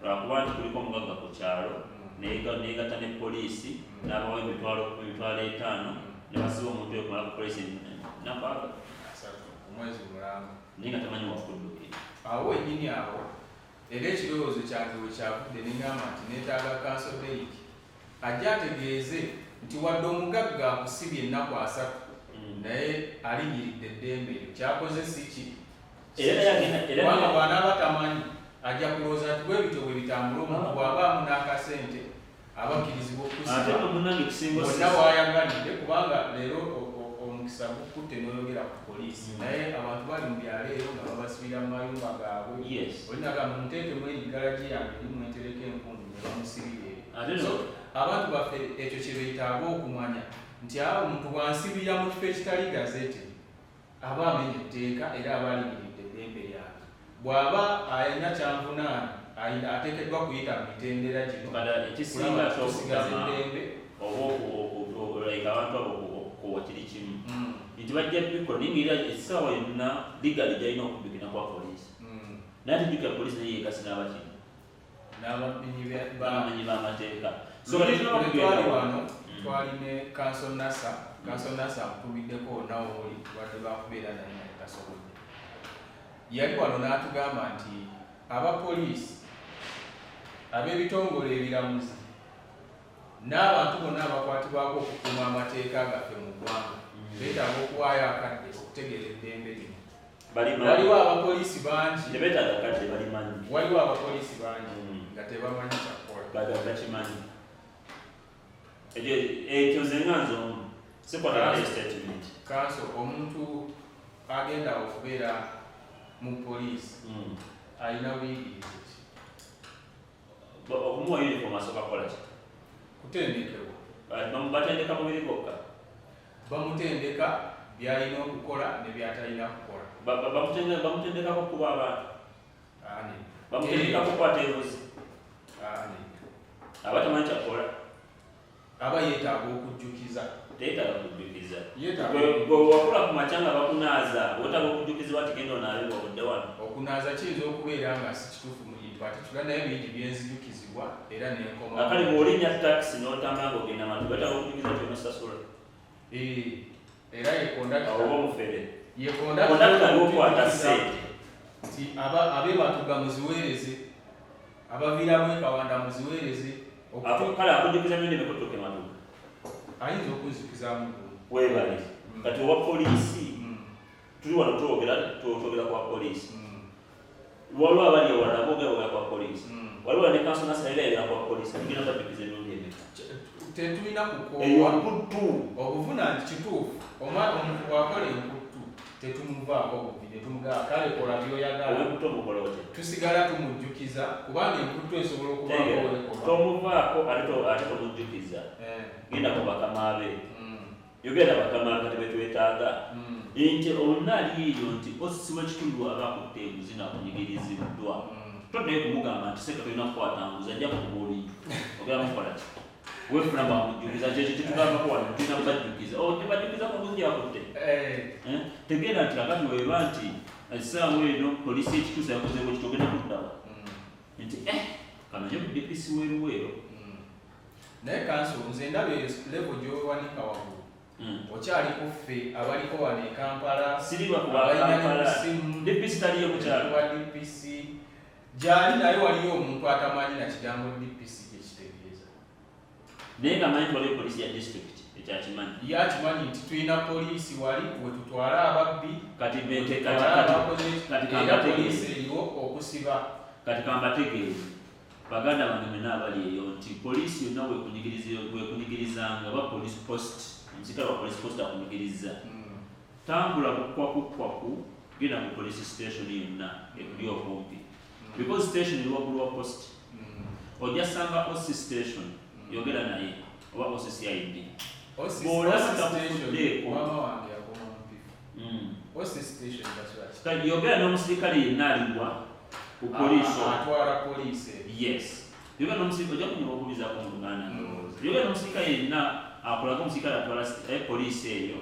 [SPEAKER 2] lwakuba nti kuliko omugagga ku kyalo neyegatta ne poliisi n'abawa emitwalo 5 ne basiba omuntu oyo kumala ku poliisi nampaaga
[SPEAKER 1] omwezi mulamba
[SPEAKER 2] naye nga tamanyi wakuddukira
[SPEAKER 1] awo wenyini awo era ekirowoozo kyange we kyavudde neŋŋamba nti neetaaga kanso Derrick ajja ategeeze nti wadde omugagga akusibye ennaku 3 naye alinyiridde eddembe eryo kyakoze siki kubanga bw'anaaba tamanyi ajja kulowooza nti bwe bityo bwe bitambula omuntu bw'abaamu n'akasente abakkirizibwa okusiba bonna waayagalidde kubanga leero omukisa gukutte n'oyogera ku poliisi naye abantu bali mu byalo eyo nga babasibira mu mayumba gaabwe olinagamba muteekemu eriggalagi yange limwetereka enkumbi ne bamusibira so abantu baffe ekyo kye beetaaga okumanya nti awo omuntu bwansibira mu kifo ekitali gazete aba amenya etteeka era aba alimiridde eddembe lyange bw'aba ayina kyanvunaana ateekeddwa kuyita mu mitendera gino tusigaza eddembe
[SPEAKER 2] abantu abo okukowa kiri kimu nti bajja bikola naye ngaera essaawa yonna ligali gyalina okubikina kwa poliisi naye ate jjukira poliisi naye yekasi n'abakino n'abamenyi b'amateeka
[SPEAKER 1] wano twali ne kanso nasa amutumiddeko nawo oli lwadde bakubeera naye tasobodde yali wano n'atugamba nti abapoliisi ab'ebitongole ebiramuzi n'abantu bonna abakwatibwako okukuuma amateeka gaffe mu ggwanga beetaaga okuwaayo akadde okutegeera eddembe lino. Waliwo abapoliisi bangi waliwo abapoliisi bangi nga tebamanyi kyakukola.
[SPEAKER 2] Ekyo nze nga nzomu sikwatadde statement.
[SPEAKER 1] Kanso omuntu agenda okubeera mu poliisi alina buyigirize ki?
[SPEAKER 2] Okumuwa uniform asooka kukola ki?
[SPEAKER 1] Kutendekebwa.
[SPEAKER 2] Batendeka mubiri gwokka?
[SPEAKER 1] Bamutendeka byalina okukola ne byatalina kukola.
[SPEAKER 2] Bamutendekako kuba abantu? Bamutendekako kukwata ebuzi? Aba tamanyi kyakukola?
[SPEAKER 1] Aba yeetaaga okujjukiza.
[SPEAKER 2] Teetaaga kujjukiza. Gwe wakula ku makya nga bakunaaza weetaaga okujjukizibwa ati genda onaabe obudde wano.
[SPEAKER 1] Okunaaza kiyinza okubeera nga si kituufu mu bintu ate tula naye bingi byenzijukizibwa era n'enkoma.
[SPEAKER 2] Akali bw'olinnya takisi n'otambula ng'ogenda matu weetaaga okujjukiza nti onosasula.
[SPEAKER 1] Era ye kondakita
[SPEAKER 2] oba omufere.
[SPEAKER 1] Ye
[SPEAKER 2] kondakita n'okwata ssente.
[SPEAKER 1] Nti abeebatuga muziweereze, abaviiramu ekawanda muziweereze.
[SPEAKER 2] Kale akujjukiza nnyo nemikutuka ematuka.
[SPEAKER 1] Ayinza okunzikizaamu
[SPEAKER 2] weebale. Kati owa poliisi tuli wano twogera kwa poliisi. Waliwo abali ewalala boogera kwa poliisi. Waliwo ne kanso nasalira era kwa poliisi. Tugenda bajjukiza emirundi emeka.
[SPEAKER 1] Tetulina kukoowa.
[SPEAKER 2] Emputtu.
[SPEAKER 1] Obuvuna kituufu. Omuntu bw'akola emputtu tetumuvaako buvi ne tumugaa kale kola by'oyagala.
[SPEAKER 2] Emputtu omukola otya?
[SPEAKER 1] Tusigala tumujjukiza kubanga emputtu esobola okubaako weekola.
[SPEAKER 2] Tomuvaako ate tomujjukiza. Genda ku bakama be. Yogera bakama kati betwetaaga. Nti oluna aliiyo nti osisi w'ekitundu aba akutte eguzi n'akunyigiriziddwa. Toddayo kumugamba nti seka tolina kukwata nguzi ajja kukubuuli. Ogera mukola ki? Wefuna bamujjukiza kyekyo kitugambako wano tulina kubajjukiza. Tebajjukiza ku nguzi gyakutte. Tegenda nti kakati weeba nti essaawa eno poliisi ekituusa yakozeeko kiti ogenda kuddawa. Nti kamanye ku DPC weeruweero.
[SPEAKER 1] Naye kanso nze ndaba level gy'owanika waggulu. Okyali ku ffe abaliko wano e Kampala.
[SPEAKER 2] Siriba ku Kampala. DPC taliyo mukyalo.
[SPEAKER 1] Wa DPC gyali naye waliyo omuntu atamanyi na kigambo DPC kyekitegeeza.
[SPEAKER 2] Naye nga manyi waliyo poliisi ya district ekyakimanyi.
[SPEAKER 1] Yakimanyi nti tulina poliisi wali we tutwala ababbi.
[SPEAKER 2] Kati
[SPEAKER 1] poliisi eriwo okusiba.
[SPEAKER 2] Kati kambategeeze baganda bange mwenna abali eyo nti poliisi yonna wekunyigirizanga oba police post omusikale wa police post akunyigiriza tambula kukwaku genda ku police station yonna ekuli okumpi because station eri waggulu wa post ojja sanga OC station yogera naye oba OCCID yogera n'omusirikale yenna aliwa ku poliisi
[SPEAKER 1] atwala poliisi.
[SPEAKER 2] Yes. Yogera n'omusirikale ojja kunyuma okubuulizaako mu Luganda. Yogera n'omusirikale yenna akolaga omusirikale atwala poliisi eyo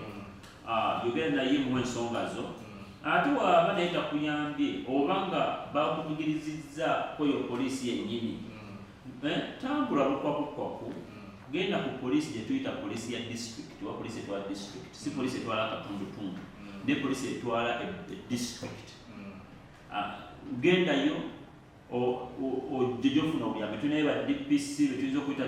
[SPEAKER 2] yogera naye mu ensonga zo ate waaba naye takuyambye oba nga bakunyigirizizza kweyo poliisi yennyini tambula bukwakukwaku genda ku poliisi gye tuyita poliisi ya district oba poliisi etwala district si poliisi etwala akatundutundu ne poliisi etwala district gendayo ojjofuna obuyambi tulinaye ba DPC betuyinza okuyita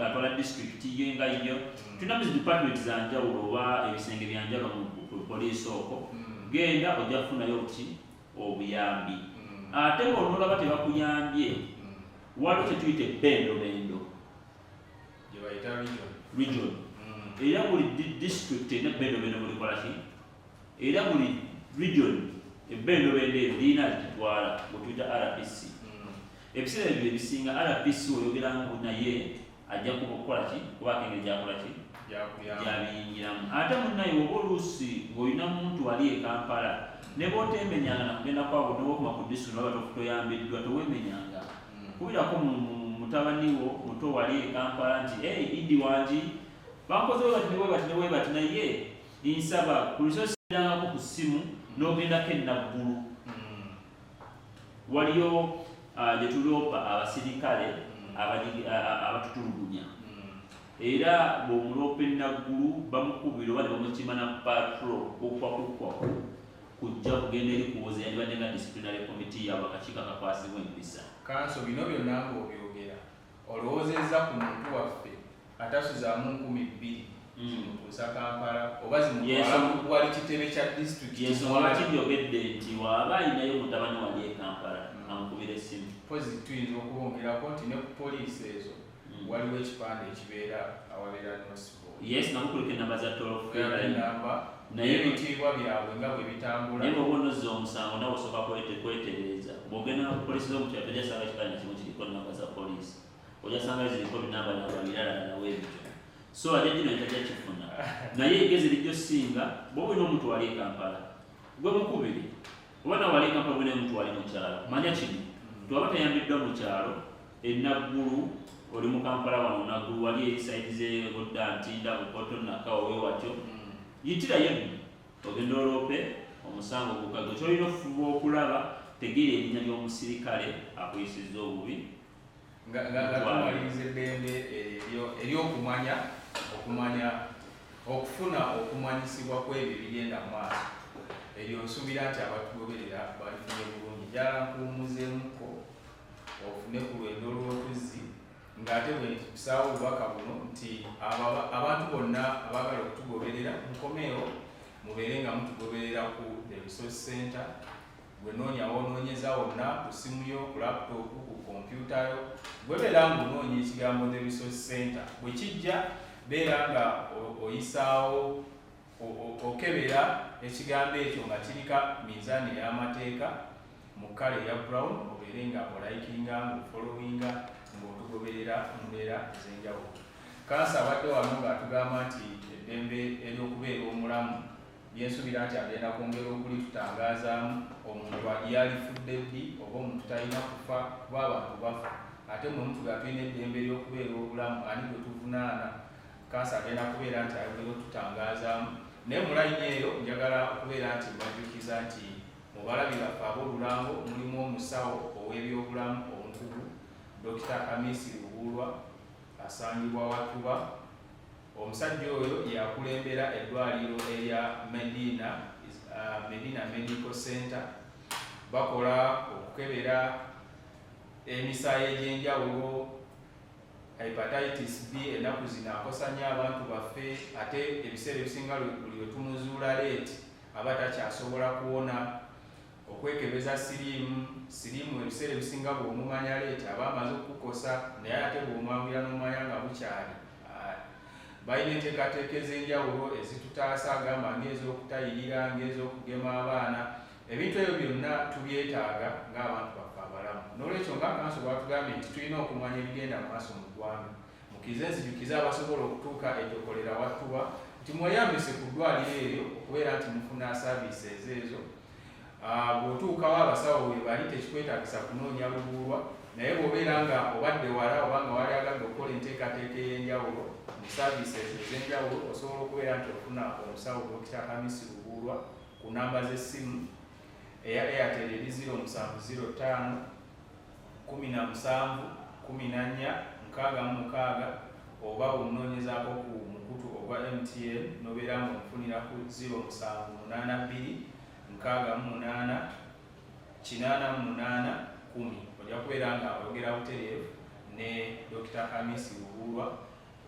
[SPEAKER 2] atwala district ye nga yo tulina mu department za njawulo oba ebisenge bya njawulo mu poliisi okwo genda ojja kufunayo ki obuyambi ate ng'olaba tebakuyambye waliwo kyetuyita ebbendobendo region era buli district erina ebbendobendo bulikola ki era buli region ebbendobendo ebyo lirina litutwala bwetuyita RPC ebiseera ebyo ebisinga RPC oyogerangu naye ajja kukola ki kubaka engeri gyakola ki gyabiyingiramu ate munnaye oba oluusi ng'olina muntu wali e Kampala ne bootemenyanga nakugenda kwabo nobokuma ku disitulikiti oba toyambiddwa towemenyanga kubirako mutabani wo muto wali e Kampala nti Idi wangi bankoze webati naye nsaba ku lisoosirangako ku ssimu n'ogendako ennaggulu waliyo gye tuloopa abasirikale abatutulugunya era bw'omuloopa ennaggulu bamukubira oba ne bamukima na patro okwakukwaku ku kujja kugenda eri kuwoza yandibadde nga disciplinary committee yaabwe akakiiko akakwasibwa empisa.
[SPEAKER 1] Kanso bino byonna ng'obyogera olowoozezza ku muntu waffe atasuzaamu 2,000 zimutuusa Kampala oba zimutwala wali kitebe kya disitulikiti.
[SPEAKER 2] Yensonga kibyogedde nti waaba alinayo mutabani wali e Kampala amukubira essimu.
[SPEAKER 1] Pozi tuyinza okubongerako nti ne ku poliisi ezo waliwo ekipande ekibeera awabeera nosbo.
[SPEAKER 2] Yes, namukulika enamba za
[SPEAKER 1] enamba naye ebitiibwa byabwe nga bwe bitambula.
[SPEAKER 2] Naye bw'oba onozza omusango nawe osooka kwetereeza. Bw'ogenda ku poliisi z'omukyalo tojja sanga ekipande kimu kiriko namba za poliisi. Ojja sanga ziriko binamba namba birala bwebityo. So ate kino etajja kifuna. Naye egezi lijjo singa bw'oba olina omuntu wali e Kampala gwe mukubiri oba nawe wali e Kampala olina omuntu wali mu kyalo manya kino twaba tayambiddwa mu kyalo Naggulu oli mu Kampala wano Naggulu wali eri sayidi z'Odda Ntinda Bukoto Nakawa wewatyo yitirayo nno ogenda oloope omusango gukago kyolina okufuba okulaba tegeera erinnya ly'omusirikale akuyisizza obubi
[SPEAKER 1] nga tumaliriza eddembe ery'okumanya okufuna okumanyisibwa kw'ebyo ebigenda mu maaso eryo nsuubira nti abatugoberera balifunye bulungi. Njala nkuwummuzeemuko ofune ku lwendo lw'otuzzi ng'ate bwe ntusaawo obubaka buno nti abantu bonna abaagala okutugoberera mukomeewo mubeere nga mutugoberera ku the resource center. Gwe noonyawo onoonyeza wonna ku simu yo ku laptop ku kompyuta yo gwebeera ng'onoonya ekigambo the resource center bwe kijja beera nga oyisaawo okebera ekigambo ekyo nga kirika minzaani ey'amateeka mu kkala eya brown obeere nga olayikinga ng'ofolowinga ng'otugoberera mu mbeera ez'enjawulo. Kansa abadde wano ng'atugamba nti eddembe ery'okubeera omulamu yensuubira nti agenda kwongera okulitutangazaamu omuntu yalifudde ddi oba omuntu talina kufa kuba abantu bafa ate mwe mutuga tulina eddembe ery'okubeera obulamu ani gwe tuvunaana. Kansa agenda kubeera nti ayogera otutangazaamu naye mu layini eyo njagala okubeera nti mbajjukiza nti mu balabi baffe ab'olulango mulimu omusawo ow'ebyobulamu omukugu Dr. Hamisi Lubuulwa asangibwa Watuba. Omusajja oyo yakulembera eddwaliro erya Medina Medical Center. Bakola okukebera emisaayi egy'enjawulo hepatitis B ennaku zino akosa nnyo abantu baffe ate ebiseera ebisinga buli lwe tumuzuula leeti aba takyasobola kuwona. Okwekebeza siriimu ebiseera ebisinga bw'omumanya leeti aba amaze okukukosa naye ate bw'omwawulira n'omanya nga bukyali. Balina enteekateeka ez'enjawulo ezitutaasa agamba ng'ez'okutayirira ng'ez'okugema abaana. Ebintu ebyo byonna tubyetaaga ng'abantu baffe abalamu. N'olwekyo nga kanso bwatugambye nti tulina okumanya ebigenda mu maaso mu ggwanga. Mukize nzijukiza abasobola okutuuka ekyokolera Watuba nti mweyambise ku ddwaliro eryo okubeera nti mufuna saaviises ezo. Bw'otuukawo abasawo we bali tekikwetaagisa kunoonya Lubuulwa naye bw'obeera nga obadde wala oba nga wali agadde okukola enteekateeka ey'enjawulo mu saaviises ez'enjawulo osobola okubeera nti ofuna omusawo Dr. Hamisi Lubuulwa ku namba z'essimu eya Airtel eri 0705 17 14 66 oba omunoonyezaako ku mukutu ogwa MTN n'obeera ng'omufunira ku 0782 68 88 10. Ojja kubeera nga oyogera butereevu ne Dr. Hamisi Lubuulwa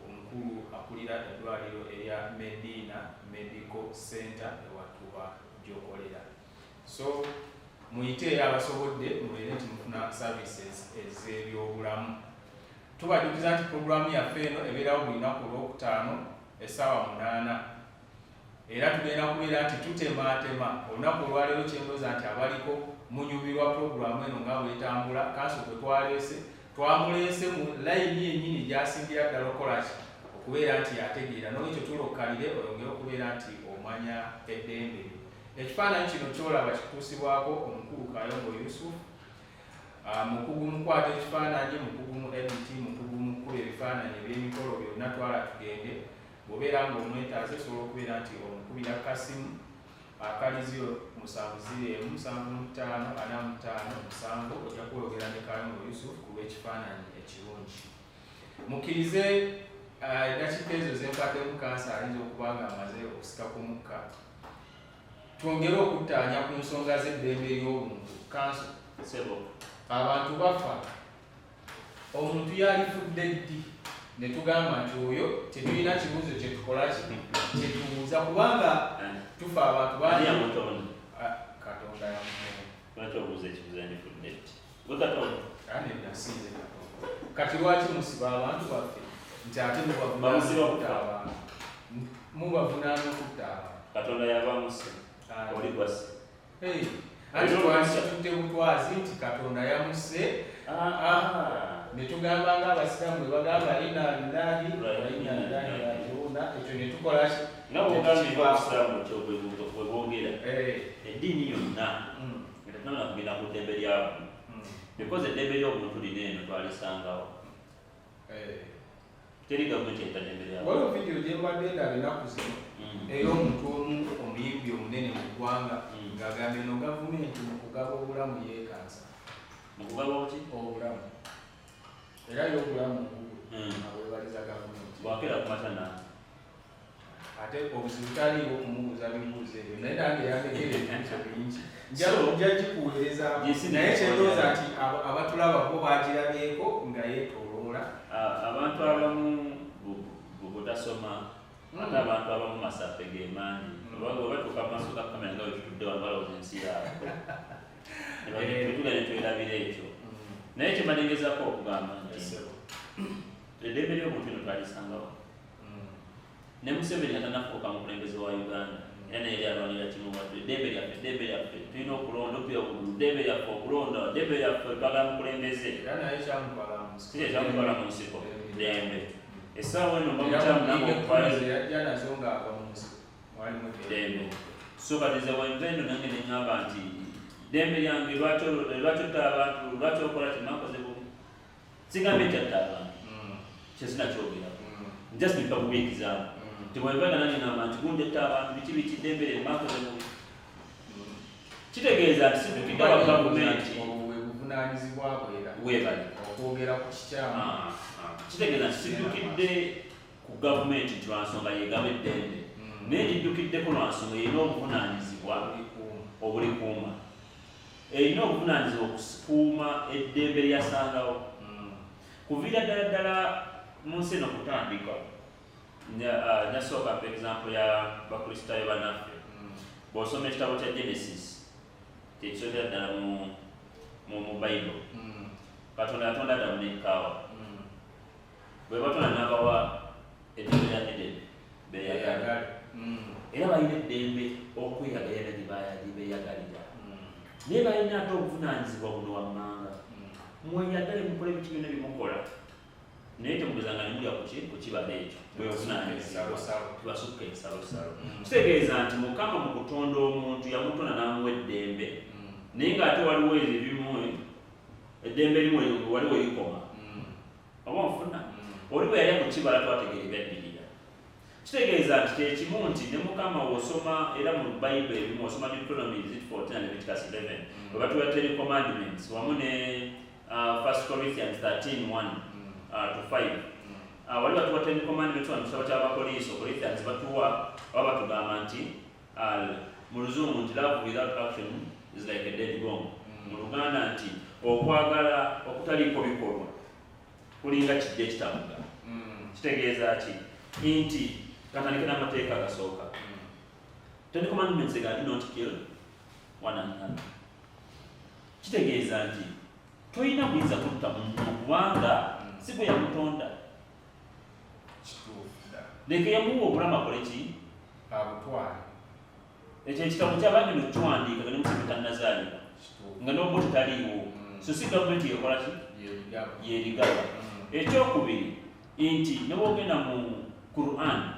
[SPEAKER 1] omukulu akulira eddwaliro erya Medina Medical Center ewatuba gy'okolera. So muyite abasobodde mubeere nti mufuna services ez'ebyobulamu. Tubajjukiza nti pulogulaamu yaffe eno ebeerawo buli lunaku olwokutaano essaawa 8 era tugenda kubeera nti tutemaatema olunaku olwaleero kyendooza nti abaliko munyumirwa pulogulaamu eno nga bwetambula. Kanso kwe twamuleese mu layini yennyini gy'asingira ddala okolaki okubeera nti yategeera n'olwekyo tulokkalire oyongere okubeera nti omanya eddembe. Ekifaananyi kino kyolaba kituusibwako omukulu Kayongo Yusuf. Mukugu mukwata ekifaananyi, mukugu mu edit, mukugu mukuba ebifaananyi eby'emikolo byonna twala tugende. Bw'obeera ng'omwetaaze osobola okubeera nti omukubira kasimu akali 0707545 7 ojja kweyogera ne Kayongo Yusuf ku lw'ekifaananyi ekirungi. Mukkirize eddakiika ezo zempaddemu kansa ayinza okuba nga amaze okusika ku mukka. twongere okuttaanya ku nsonga z'eddembe ly'obuntu. Kanso abantu bafa, omuntu yalifudde ddi ne tugamba nti oyo tetulina kibuuzo kye tukola kye tubuuza, kubanga tufa abantu Katonda yamusinze Katonda. Kati lwaki musiba abantu baffe nti ate mubavunaana okutta abantu?
[SPEAKER 2] Katonda yabamuse oli gwase
[SPEAKER 1] anti twakitutte butwazi nti Katonda yamuse. Ne tugamba ng'abasiraamu bwe bagamba inna lillahi wa inna ilaihi raaji'uun, ekyo ne tukola ki?
[SPEAKER 2] nga bwogambye obusiraamu kyo bwe bwogera eddiini yonna nga tunamala kugenda ku ddembe ly'abantu, because eddembe ly'obuntu lino eno twalisangawo. Teri gavumenti eyita ddembe ly'abantu.
[SPEAKER 1] Waliwo vidiyo gye mbadde ndaba ennaku zino ey'omuntu omu omuyimbi omunene mu ggwanga ng'agambye eno gavumenti mu kugaba obulamu yeekansa.
[SPEAKER 2] Mu kugaba ki?
[SPEAKER 1] Obulamu. Era y'obulamu abwebaliza gavumenti.
[SPEAKER 2] Bwakera kumatana.
[SPEAKER 1] Ate obuzibu taliiwo okumubuuza bibuuzo ebyo, naye nange yandekera ebibuuzo bingi. Nja gikuweereza naye kyendooza nti abatulaba bo bagirabyeko nga yeetooloola.
[SPEAKER 2] Abantu abamu butasoma, ate abantu abamu masafe ge maanyi. Oba batuuka mu maaso ga kamera nga wetutudde wano balowooza ensi yaabwe. Netugenda ne twerabira ekyo. Naye kye mbalengezaako okugamba nti eddembe ly'obuntu eno twalisangawo. Ne Museveni atanafuuka mukulembeze wa Uganda era naye lyalwanira kimu bwattu eddembe lyaffe tulina okulonda opya obululu, eddembe lyaffe okulonda, eddembe lyaffe twagala mukulembeze.
[SPEAKER 1] Era naye
[SPEAKER 2] kyamutwala mu nsiko ddembe. Essaawa eno ddembe. So kati nze wenva eno nange ne ŋŋamba nti ddembe lyange lwaki otta abantu, lwaki okola kimakoze bubi. Sigambye kyatta abantu, kye sinakyogeraku. Just nipa kubiikizaamu. Tibwevaga nange ŋŋamba nti gundi etta abantu biki ddembe lye makoze bubi. Kitegeeza nti situkidde wa gavumenti
[SPEAKER 1] buvunaanyizibwa bwera
[SPEAKER 2] weebali
[SPEAKER 1] okwogera ku kikyamu.
[SPEAKER 2] Kitegeeza nti situkidde ku gavumenti nti lwansonga yeegaba eddembe, naye giddukiddeko lwansonga erina obuvunaanyizibwa obulikuuma. Erina obuvunaanyizibwa okukuuma eddembe lyasangawo. Kuviira ddala mu nsi eno kutandika, nasooka for example ya bakristaayo bannaffe, bw'osoma ekitabo kya Genesis kyekisooka ddala mu Bayibuli, Katonda yatonda Adamu ne Kaawa. Bwe batonda n'abawa eddembe lya Edeni beeyagala, era balina eddembe okweyagala gye beeyagalira. Naye balina ate obuvunaanyizibwa buno wammanga, mweyagale mukole biki byonna byemukola, naye temugezanga ne mulya ku kibala ekyo tibasukka ensalosalo. Kitegeeza nti Mukama mu kutonda omuntu yamutonda n'amuwa eddembe, naye ng'ate waliwo ebimu eddembe limu waliwo erikoma. Oba nfuna oli bwe yalya ku kibala twategeera ebyaddirira. Kitegeeza nti kyekimu nti ne Mukama w'osoma era mu Bayibuli ebimu osoma Deuteronomy 14 and Leviticus 11 bwe batuwa Ten Commandments wamu ne 1 Corinthians 13:1 to 5. Wali batuwa Ten Commandments wano mu kitabo ky'Abakolinso, Corinthians batuwa oba batugamba nti mu Luzungu nti love without action is like a dead gong. Mu Luganda nti okwagala okutaliiko bikolwa kulinga kidde ekitamuga. Kitegeeza ki? Nti katandike n'amateeka agasooka. Ten Commandments ga do not kill one another. Kitegeeza nti toyina kuyinza kutta muntu kubanga si gwe yamutonda. Leka yamuwa obulamu akole ki?
[SPEAKER 1] Abutwale.
[SPEAKER 2] Ekyo ekitabo ky'abangi nokiwandiika nga ne Museveni tannazaalibwa nga n'obuti taliiwo. So si gavumenti yekola ki? Yeerigaba. Ekyokubiri nti ne bwogenda mu Quran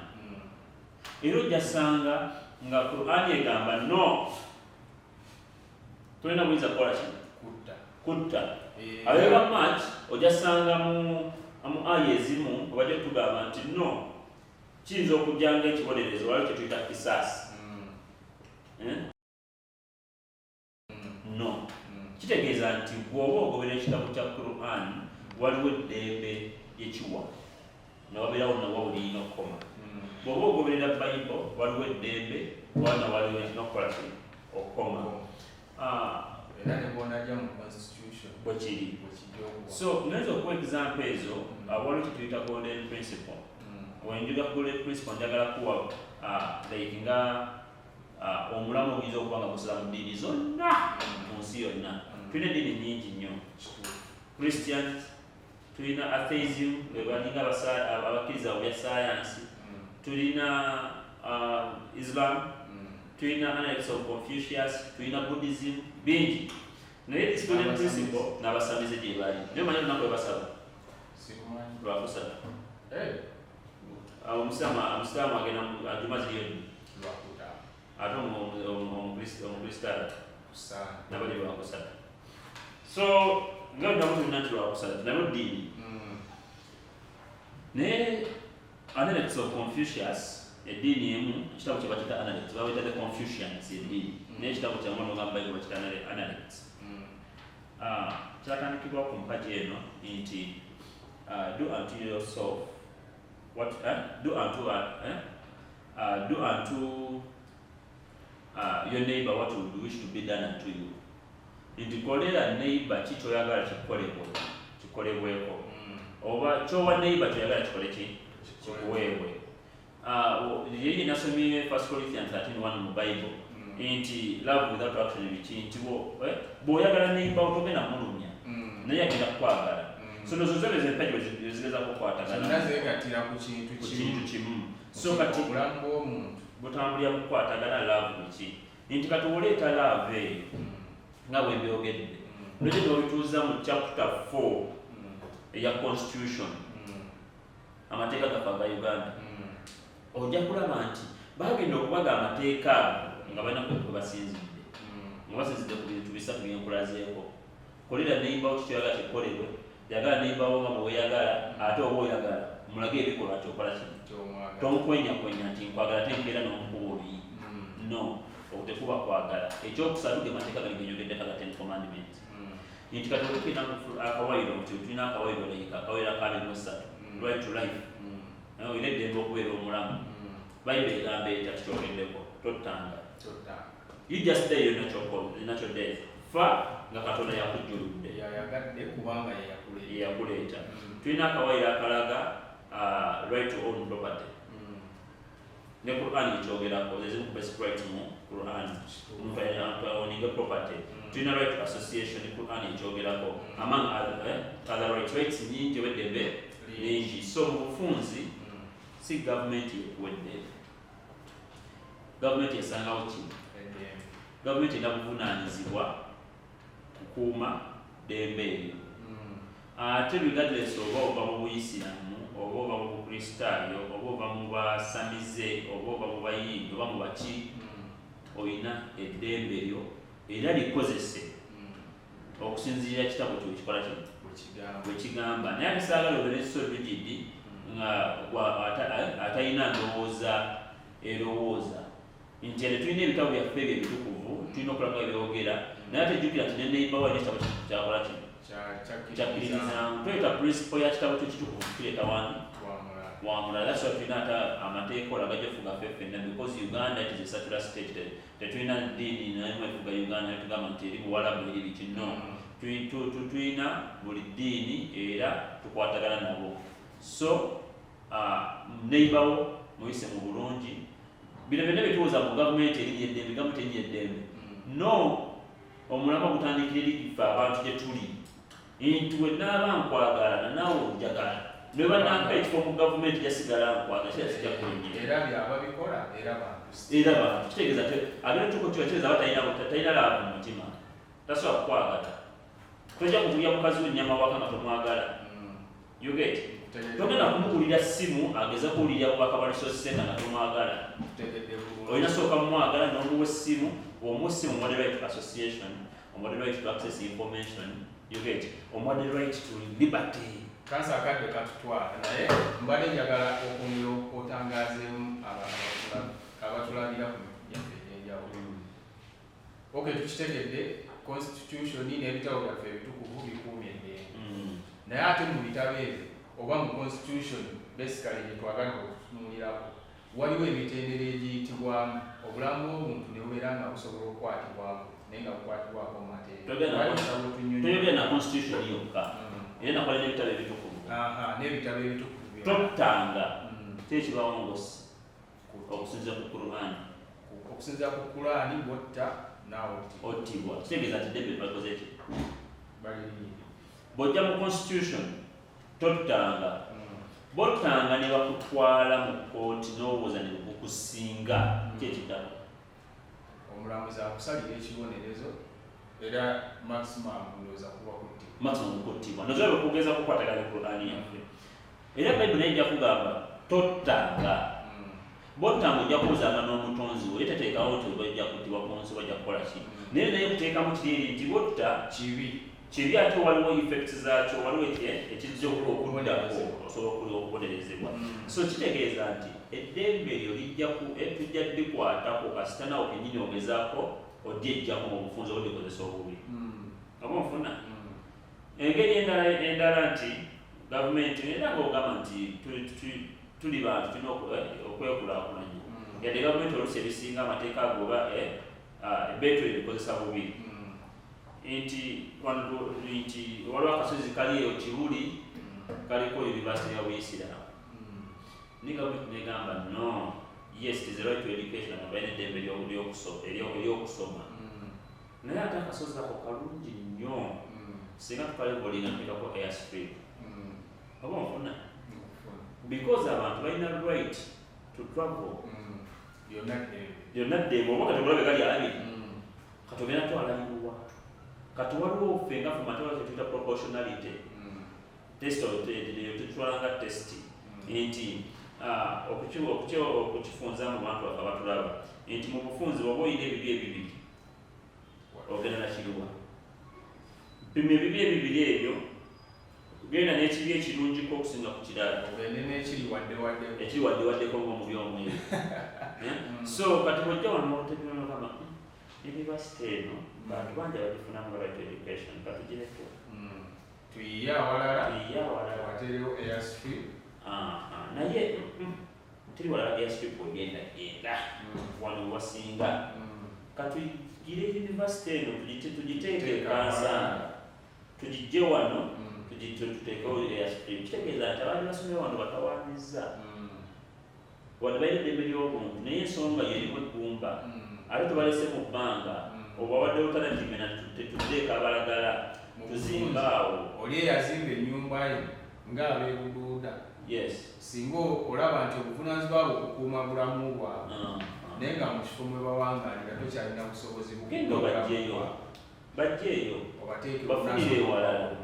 [SPEAKER 2] era ojjasanga nga Quran egamba no, tolina buyinza kukola ki? Kutta. However much ojjasanga mu aya ezimu obadde tugamba nti no, kiyinza okujja ng'ekibonerezo waliwo kye tuyita kisaasi. No. Kitegeeza nti bw'oba ogobera ekitabo kya Quran waliwo eddembe lyekiwa, ne wabeerawo nawawuli olina okukoma. Bw'oba ogoberera Bible waliwo eddembe wana waliwo ekina okukola kiri okukoma.
[SPEAKER 1] Era ne bw'onajja mu constitution
[SPEAKER 2] bwe kiri. So nayinza okuwa example ezo waliwo kyetuyita golden principle. Wenjuga golden principle njagala kuwa like nga omulamu oyinza okuba nga gusala mu ddiini zonna mu nsi yonna. Tulina eddiini nnyingi nnyo. Christians, tulina atheism, balinga abakkiriza mu bya science, tulina Islam, tulina analects of Confucius, tulina Buddhism, bingi. Naye this golden principle n'abasamize gye bali. Naye omanyi olunaku lwe basaba? Lwakusatu. Omusiraamu agenda ajuma ziri yonna. Ate omukristaayo nabali lwakusatu. So nga oddamu tulina nti lwakusatu nalwo ddiini. Naye analects of Confucius eddiini emu ekitabo kye bakita analects baweta the Confucians eddiini naye ekitabo kyamu n'ogamba Bible bakita analects. Kyatandikibwa ku mpagi eno nti do unto yourself what do unto your neighbor what you wish to be done unto you. Nti kolera neighbor ki kyoyagala kikolebweko oba kyowa neighbor kyoyagala kikole ki kikuweebwe. Yeye nasomye 1 Corinthians 13:1 mu Bible nti love without action biki nti bw'oyagala neighbor otogenda mulumya naye agenda kukwagala. So nozo zose zempagi zigeza kukwatagana
[SPEAKER 1] zegatira ku kintu
[SPEAKER 2] kimu. So kati
[SPEAKER 1] obulamu bw'omuntu
[SPEAKER 2] butambulira kukwatagana love biki nti kati oleeta love eyo nga bwe byogedde nolye n'obituuza mu chapter 4 eya constitution amateeka gaffe aga Uganda ojja kulaba nti bagenda okubaga amateeka nga balina kwe basinzidde nga basinzidde ku bintu bisatu byenkulazeeko. Kolera neighbor ki kyoyagala kikolebwe, yagala neighbor wo nga bwe weeyagala ate oba oyagala mulage ebikolwa kyokola kino. Tomukwenyakwenya nti nkwagala ate mbeera n'omukuba oluyi. No, okutekuba kwagala. Ekyokusatu ge mateeka gali genyogedde ka Ten Commandments. Nti kati olukina akawairo nti tulina akawairo like akawairo akabiri ssatu right to life. Olina eddembe okubeera omulamu. Bayibuli egamba eta tikyogeddeko tottanga. You just die your natural death. Fa nga Katonda yakujjuludde
[SPEAKER 1] yayagadde kubanga
[SPEAKER 2] yakuleeta. Tulina akawairo akalaga right to own property. Ne Quran ekyogerako ezimu ku basic rights mu Quran owning property. Tulina right to association ne Quran ekyogerako among other rights nyingi weddembe nyingi. So mu bufunzi si government yekuwedde. Government esangawo ki? Government ena buvunaanyizibwa kukuuma ddembe eryo. Ate regardless oba ova mu Buyisiramu oba ova mu Bukristaayo oba ova mu Basamize oba ova mu Bayindi oba mu baki olina eddembe eryo era likozese okusinziira kitabo kyo ekikola kino bwe kigamba. Naye ate saagala obeere so rigid nga atalina ndowooza erowooza nti ate tulina ebitabo byaffe ebyo ebitukuvu tulina okulaba ebyogera naye ate jjukira nti ne neighbor wa n'ekitabo kyakola kino kyakkiririzaamu. Tweta principle ya kitabo kyo kitukuvu kireeta wani wamulala. That's why tulina ate amateeka olagajja efuga ffe ffenna because Uganda it is a secular state. Tetulina ddiini naye efuga Uganda netugamba nti eri Buwarabu eri biki no. Tulina buli ddiini era tukwatagana nabo. So neighbor wo muyise mu bulungi. Bino byonna bituwoza mu gavumenti eri eddembe, gavumenti eri eddembe. No, omulama gutandikira eri ffe abantu gye tuli. Nti bwe nnaaba nkwagala naawe onjagala. Ne bannampa ekifo mu gavumenti jasigala nkwagala kira kijja kunyira.
[SPEAKER 1] Era byababikola era bantu.
[SPEAKER 2] Era bantu. Kitegeeza abera tuko kibategeeza batalina laavu mu mutima. Tasobola kukwagala. Tojja kugulya mukazi w'ennyama waka nga tomwagala. You get? Togenda kumuwulira simu ageza kuwulira bubaka bwa resource center nga tomwagala. Olina sooka mumwagala n'omuwa essimu omuwa essimu omuwa the right to association, omuwa the right to access information. You get? Omuwa the right to liberty.
[SPEAKER 1] Kansa akadde katutwala naye mbadde njagala okumira otangazeemu abatulabira ku byaffe ebyenjawulo. Okay, tukitegedde constitution n'ebitabo byaffe ebitukuvu bikuumye eddembe. Naye ate mu bitabo ebyo oba mu constitution basically gye twagala okutunuulirako waliwo emitendera egiyitibwamu obulamu bw'omuntu ne bubeera nga busobola okukwatibwako naye nga bukwatibwako mu mateeka
[SPEAKER 2] toyogera na constitution yokka era nakola n'ebitabo ebitukuvu
[SPEAKER 1] n'ebitabo ebitukuvu
[SPEAKER 2] tottanga tekibaawo ngosi okusinziira ku Qur'an
[SPEAKER 1] okusinziira ku Qur'an botta naawe
[SPEAKER 2] ottibwa kitegeeza nti David bakoze ki bw'ojja mu constitution tottanga bottanga ne bakutwala mu kooti n'owooza ne bukusinga kyekitabo
[SPEAKER 1] omulamuzi akusalira ekibonerezo era maximum ndowooza kuba
[SPEAKER 2] kuttibwa nozaba okugeza kukwatagana Qur'an yaffe era Bayibuli ejja kugamba tottanga bottanga ojja kuwuzanga n'omutonzi we teteekawo nti bajja kuttibwa ku nsi bajja kukola ki naye kuteekamu kiri nti botta kibi ate waliwo effects zaakyo waliwo ekijja okuddako osobola okubonerezebwa so kitegeeza nti eddembe eryo tujja ddikwatako kasita nawe kennyini ogezaako odyejjamu obufunze obulikozesa obubi oba onfuna engeri endala nti gavumenti era ngaogamba nti tuli bantu tulina okwekulaakulanya yadde gavumenti oluusi ebisinga amateeka agoba ebeeto ebikozesa bubi nti waliwo akasozi kali eyo Kibuli kaliko University ya Buisiramu ni gavumenti negamba no yes it is a right to education abaine eddembe ery'okusoma naye ate akasozi ako kalungi nnyo singa tukalevolinga tutekako airstrip oba onfuna because abantu balina right to travel byonna ddembe oba katugulabe gali abiri katugenda twalangibwa kati waliwo ffe nga fumatewala tetuyita proportionality test tetutwalanga test nti okukifunza mu bantu abatulaba nti mu bufunzi oba oyina ebibi ebibiri ogenda nakiruwa pima ebibi ebibiri ebyo genda n'ekibi ekirungiko okusinga ku kirala ekiri waddewaddeko ng'omubi omweru so kati bwojja wanotebimanogamba university eno bantu bangi abagifunamu nga right education katugireko
[SPEAKER 1] tuyiye awalala waterewo airstrip
[SPEAKER 2] naye teri walala airstrip ogenda wano wasinga katugire university eno tugiteeke ekansanga tugijje wano tuteekewo airstrip kitegeeza nti abaali basomera wano batawaanyiza wadde balina eddembe ly'obuntu naye ensonga yerimu eggumba ate tubalese mu bbanga oba wadde otalantimena tetuddeeko abalagala tuzimbaawo
[SPEAKER 1] oli eyazimba ennyumba ye ng'abeebuduuda singa olaba nti obuvunaanyizibwa bwe okukuuma bulamu bwabwe naye nga mu kifo mwe bawangalira tokyalina busobozi
[SPEAKER 2] bajjeeyo bafunire ewalala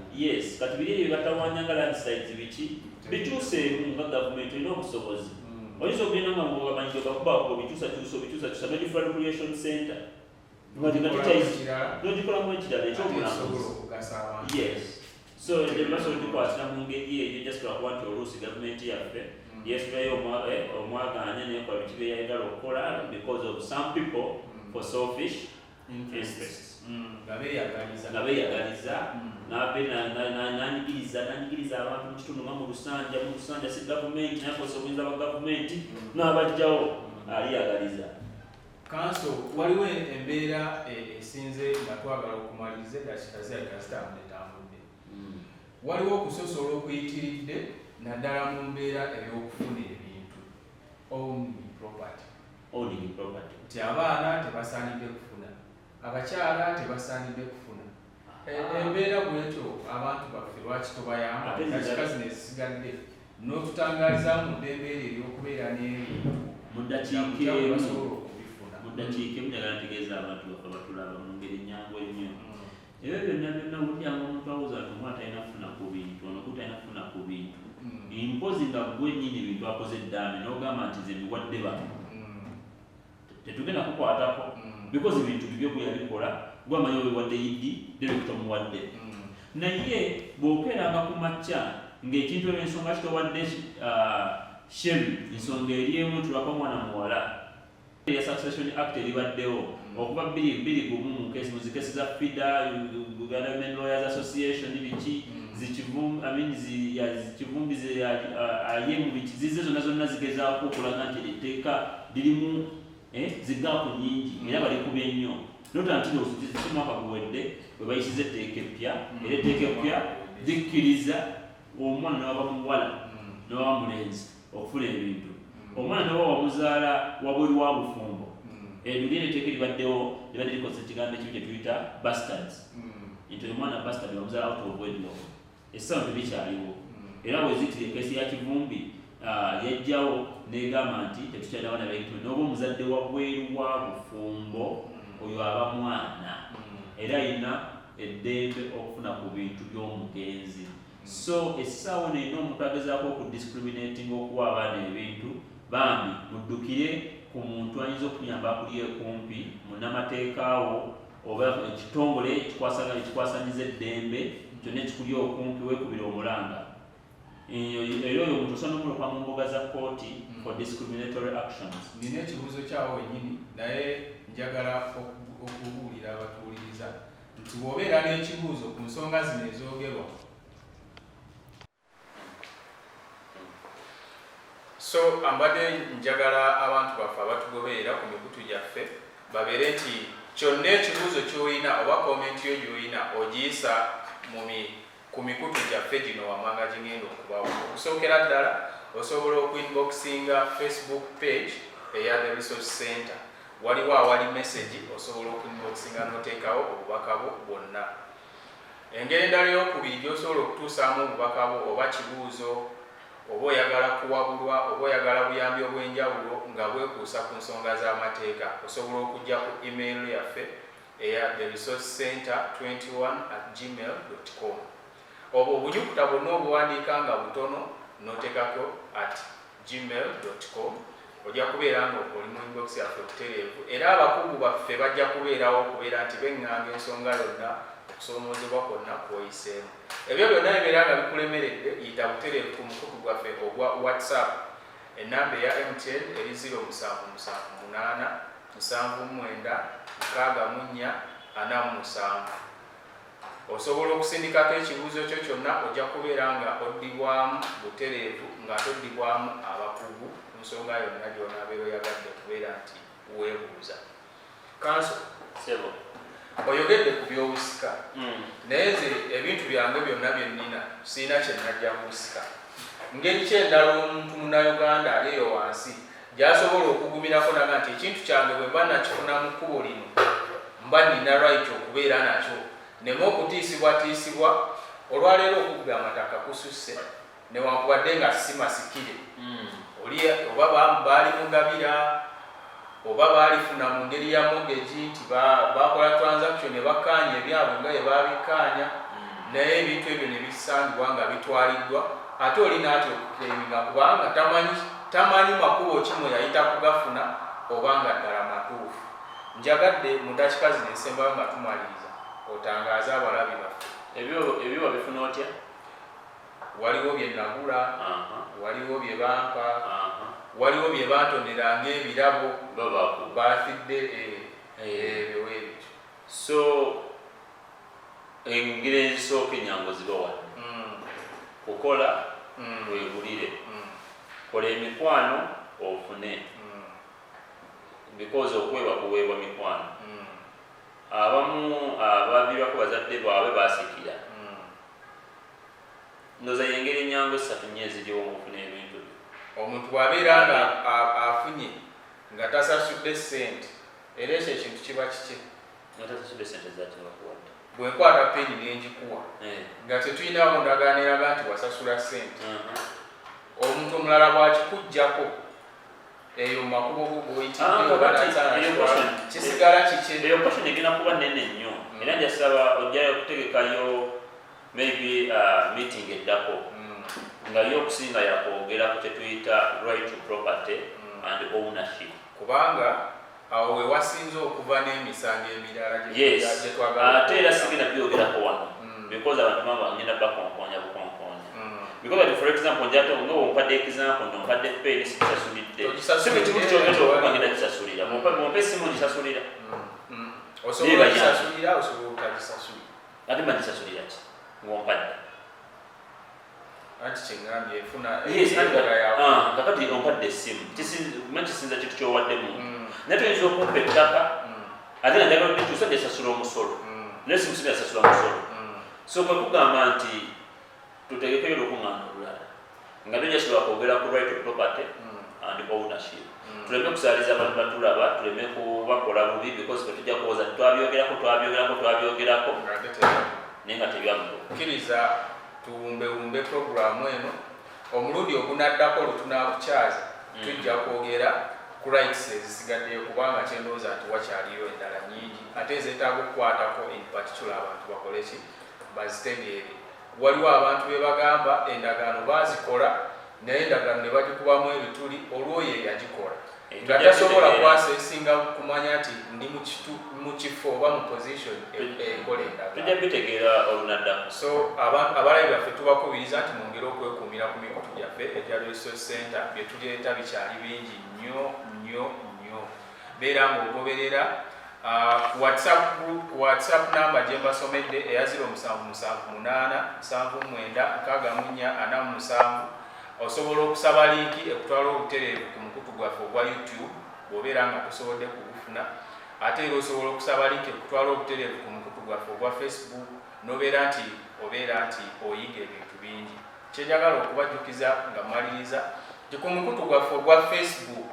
[SPEAKER 2] kati biri ebyo batawanyanga landsides biki bikyuseemu nga gavumenti olina obusobozi oyinza okugenda nga mubamanyizo bakubaako obikyusakyusa nogi flood recreation center nogikolamu ekirala ekyobulamuzi so basobola tukwatira mu ngeri eyo just lwakuba nti oluusi gavumenti yaffe yeesulayo omwaganya nekola biki byeyayagala okukola because of some people for selfish interests nga beeyagaliza nanyigiriza abantu mu kitundu nga mu lusanja si gavumenti nakozesa obuyinza bwa gavumenti n'abajjawo aliyagaliza
[SPEAKER 1] kanso waliwo embeera esinze nga twagala okumaliriza kasitambudetambudde waliwo okusosola okuyitiridde naddala mu mbeera ey'okufuna ebintu owning property nti abaana tebasaanidde kufuna abakyala tebasaanidde kufuna embeera bwetyo abantu baffe lwaki tobayamba kikazi nezisigadde n'otutangaliza mu ddembe eryo ery'okubeera n'ebintu basobola okubifuna
[SPEAKER 2] mudakiika emujagala ntegeeza abantu baffe batulaba mu ngeri nnyangu ennyo ebyo byonna bulyanga omuntu awuza nti omwana talina kufuna ku bintu onoku talina kufuna ku bintu mpozi nga gwe nnyini bintu akoze eddaame n'ogamba nti ze biwadde bano tetugenda kukwatako because ebintu bibyo bwe yabikola gwamanyi obiwadde yiddi nebikutamuwadde naye bw'okeeranga ku makya ng'ekintu ebyo ensonga kitowadde sheri ensonga eri emu tulako omwana muwala ya Succession Act eribaddewo okuba 2021 mu zikesi za FIDA, Uganda Women Lawyers Association biki zikivumbi aye mu bikizize zonna zigezaako okulaga nti etteeka lirimu zigaapu nyingi era balikubye nnyo notantinokimwaka guwedde bwe bayisiza etteeka eppya era etteeka eppya zikkiriza omwana newaba muwala newaba mulenzi okufuna ebintu omwana newaba wamuzaala wabweru wa bufumbo luli etteeka libaddewo libadde likosa ekigambo ekibi kye tuyita bastards nti omwana bastard wamuzaala out of wedlock essaawa tebikyaliwo era bwezitira ekesi ya Kivumbi yajjawo negamba nti tetukyalina abaana bayitu n'oba omuzadde wabweru wa bufumbo oyo aba mwana era alina eddembe okufuna ku bintu by'omugenzi so essaawa neno omuntu agezaako okudiscriminating okuwa abaana ebintu bambi muddukire ku muntu ayinza okuyamba akuli ekumpi munnamateekaawo oba ekitongole ekikwasanyiza eddembe kyonna ekikuli okumpi weekubira omulanga era oyo omuntu osobola n'omulokwa mu mbuga za kooti for discriminatory actions.
[SPEAKER 1] Nina ekibuuzo kyawo wennyini naye njagala okubuulira abatuwuliriza nti bw'obeera n'ekibuuzo ku nsonga zino ezoogerwa so ambadde njagala abantu baffe abatugoberera ku mikutu gyaffe babeere nti kyonna ekibuuzo ky'olina oba komenti yo gy'olina ogiyisa ku mikutu gyaffe gino wammanga gingenda okubawo. Okusookera ddala osobola okuinboxinga Facebook page eya The Resource Center. Waliwo awali message osobola okuinboxinga n'oteekawo obubaka bwo bwonna. Engeri endala ey'okubiri gy'osobola okutuusaamu obubaka bwo oba kibuuzo oba oyagala kuwabulwa oba oyagala buyambi obw'enjawulo nga bwekuusa ku nsonga z'amateeka osobola okujja ku email yaffe eya theresourcecenter21@gmail.com. obwo obunyukuta bwonna obuwandiika nga butono n'oteekako @gmail.com ojja kubeera nga oli mu inbox yaffe okutereevu era abakugu baffe bajja kubeerawo okubeera nti beŋŋanga ensonga yonna okusoomozebwa kwonna kwoyiseemu. Ebyo byonna bibeera nga bikulemeredde yita butereevu ku mukutu gwaffe ogwa WhatsApp ennamba eya MTN eri 07789447. Osobola okusindikako ekibuuzo kyo kyonna ojja kubeera nga oddibwamu butereevu nga toddibwamu abakugu ku nsonga yonna gy'onaabeera oyagadde okubeera nti weebuuza. Kanso
[SPEAKER 2] Sebo
[SPEAKER 1] oyogedde ku by'obusika naye nze ebintu byange byonna bye nnina sirina kye nnajja mu busika. Ngeri kyendala omuntu munnayuganda ali eyo wansi gy'asobola okugumirako naga nti ekintu kyange bwe mba nakifuna mu kkubo lino mba nnina right okubeera nakyo nemu okutiisibwatiisibwa olwaleero okugga amataka kususse newankubadde nga si masikire oli oba baali mugabira oba baalifuna mu ngeri ya mortgage nti bakola transaction ne bakkaanya ebyabwe nga bye baabikkaanya naye ebintu ebyo ne bisangibwa nga bitwaliddwa ate oli naati okukeminga kubanga tamanyi makubo ki mwe yayita kugafuna oba nga ddala matuufu. Njagadde mu dakika zino esembayo nga tumaliriza otangaaza abalabi baffe.
[SPEAKER 2] Ebyo babifuna otya?
[SPEAKER 1] Waliwo bye nagula, waliwo bye bampa, waliwo bye bantonera ng'ebirabo baafidde ebyo ebyo.
[SPEAKER 2] So engeri ezisooka enyango zibawa kukola weegulire kola emikwano ofune because okuweebwa kuweebwa mikwano. Abamu abaviirwako bazadde baabwe baasikira ndoza yengeri enyango esatu nnyo eziriwo mufuna ebintu byo.
[SPEAKER 1] Omuntu bw'abeera nga afunye nga tasasudde ssente era ekyo ekintu kiba kiki
[SPEAKER 2] nga tasasudde ssente zakibakuwadde
[SPEAKER 1] bwenkwata peni n'engikuwa nga tetulinawo ndagaano eraga nti wasasula ssente omuntu omulala bw'akikuggyako eyo makubo go goyitikisigala kiki
[SPEAKER 2] eyo question egenda kuba nene nnyo era njasaba ojjayo okutegekayo maybe meeting eddako nga yo okusinga yakwogera ku kyetuyita right to property and ownership
[SPEAKER 1] kubanga awo we wasinze okuva n'emisango emirala
[SPEAKER 2] ate era sigenda byogerako wano because abantu baba ngenda bakonkonya bukonkonya because for example njato nga ompadde example nompadde pay sisasulidde sibikimu kyogeza okuba ngenda kisasulira mumpe simu ngisasulira
[SPEAKER 1] osobola kisasulira osobola utakisasulira
[SPEAKER 2] ate mba ngisasulira ki ng'ompadde
[SPEAKER 1] anti kyengambye efuna
[SPEAKER 2] kakati ompadde essimu kisinza kitu kyowaddemu naye tuyinza okumpa ettaka ate nga njagala okukyusa gyesasula omusolo naye simusiga yasasula musolo so kwe kugamba nti tutegekeyo olukuŋŋaana olulala nga tujasibwa kwogera ku right of property and ownership tuleme kusaaliza abantu batulaba tuleme kubakola bubi because kwe tujja kuwoza twabyogerako naye nga tebyamukkiriza tuwumbewumbe programu eno omulundi ogunaddako lutunakukyaza tujja kwogera ku rights ezisigaddeyo kubanga kyendowooza nti wakyaliyo endala nyingi ate ezeetaaga okukwatako in particular abantu bakoleki bazitegeere waliwo abantu be bagamba endagaano baazikola naye endagaano ne bagikubamu ebituli olwoyo eyagikola nga tasobola kwasesinga kumanya nti ndi mu kifo oba mu position ekola endagaano tujja bitegeera olunaddako
[SPEAKER 1] so abalabi baffe tubakubiriza nti mwongere okwekuumira ku mikutu gyaffe egya resource center bye tuleeta bikyali bingi nnyo beera ng'ogoberera ku whatsapp namba gye mbasomedde eya 0778799447 osobola okusaba linki ekutwala obutereevu ku mukutu gwaffe ogwa YouTube bw'obeera nga tosobodde kubufuna ate era osobola okusaba linki ekutwala obutereevu ku mukutu gwaffe ogwa Facebook n'obeera nti oyiga ebintu bingi kyenjagala okubajjukiza nga mmaliriza nti ku mukutu gwaffe ogwa Facebook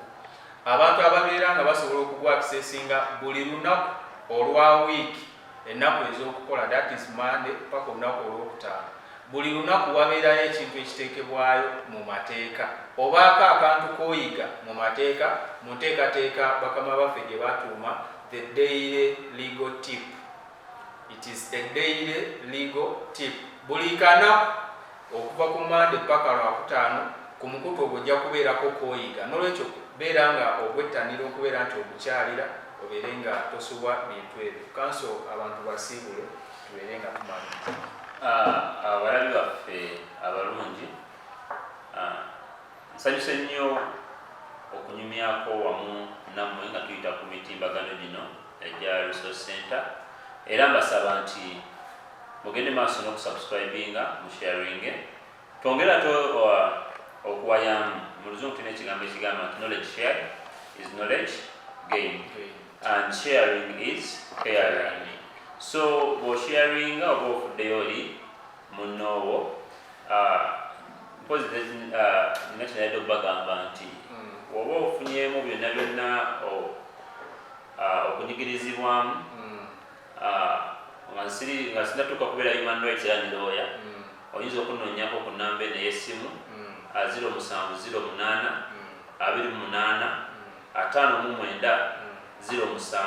[SPEAKER 1] abantu ababeera nga basobola okugwakisesinga buli lunaku olwa wiiki ennaku ez'okukola that is Monday paka olunaku olwokutaano buli lunaku wabeerayo ekintu ekiteekebwayo mu mateeka obaako akantu k'oyiga mu mateeka mu nteekateeka bakama baffe gye batuuma the daily legal tip. It is a daily legal tip buli kanaku okuva ku Monday paka lwakutaano ku mukutu ogwo ojja kubeerako k'oyiga n'olwekyo beera nga ogwettanira okubeera nti ogukyalira obeere nga tosubwa bintu ebyo kanso abantu basiibule tubeere nga tumaliriza.
[SPEAKER 2] Abalabi baffe abalungi nsanyuse nnyo okunyumyako wamu nammwe nga tuyita ku mitimbagano gino egya resource center era mbasaba nti mugende maaso n'okusubscribinga musharinge twongera okuwayamu mu luzungu tulina ekigambo ekigamba nti knowledge share is knowledge gain and sharing is caring. So bw'osharinga oba ofuddeyo oli munnoowo mpozi nina kinayadde okubagamba nti oba ofunyemu byonna okunyigirizibwamu nga sinatuuka kubeera human rights era nilooya oyinza okunoonyako ku namba eno ey'essimu 0708585907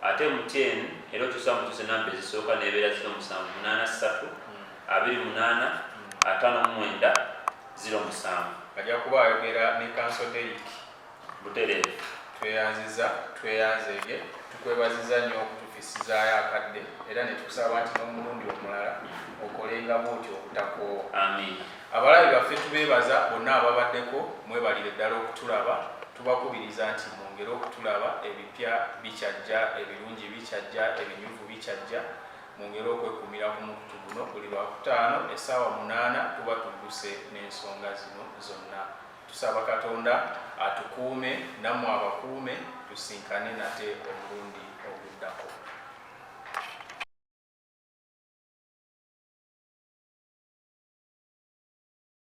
[SPEAKER 2] ate MTN era okyusa mukyuse namba ezisooka nebeera 0783585907
[SPEAKER 1] ajja kuba ayogera ne Council Derrick
[SPEAKER 2] Butereevu.
[SPEAKER 1] Tweyanzege tukwebaziza nnyo okutufisizaayo akadde era ne tukusaba nti n'omulundi omulala okolenga bwotyo obutakoowa.
[SPEAKER 2] Amin.
[SPEAKER 1] Abalabi baffe tubeebaza bonna ababaddeko mwebalire ddala okutulaba tubakubiriza nti mwongere okutulaba ebipya bikyajja ebirungi bikyajja ebinyuvu bikyajja mwongere okwekuumira ku mukutu guno buli lwakutaano essaawa 8 tuba tudduse n'ensonga zino zonna tusaba Katonda atukuume nammwe abakuume tusinkane nate omulundi oguddako.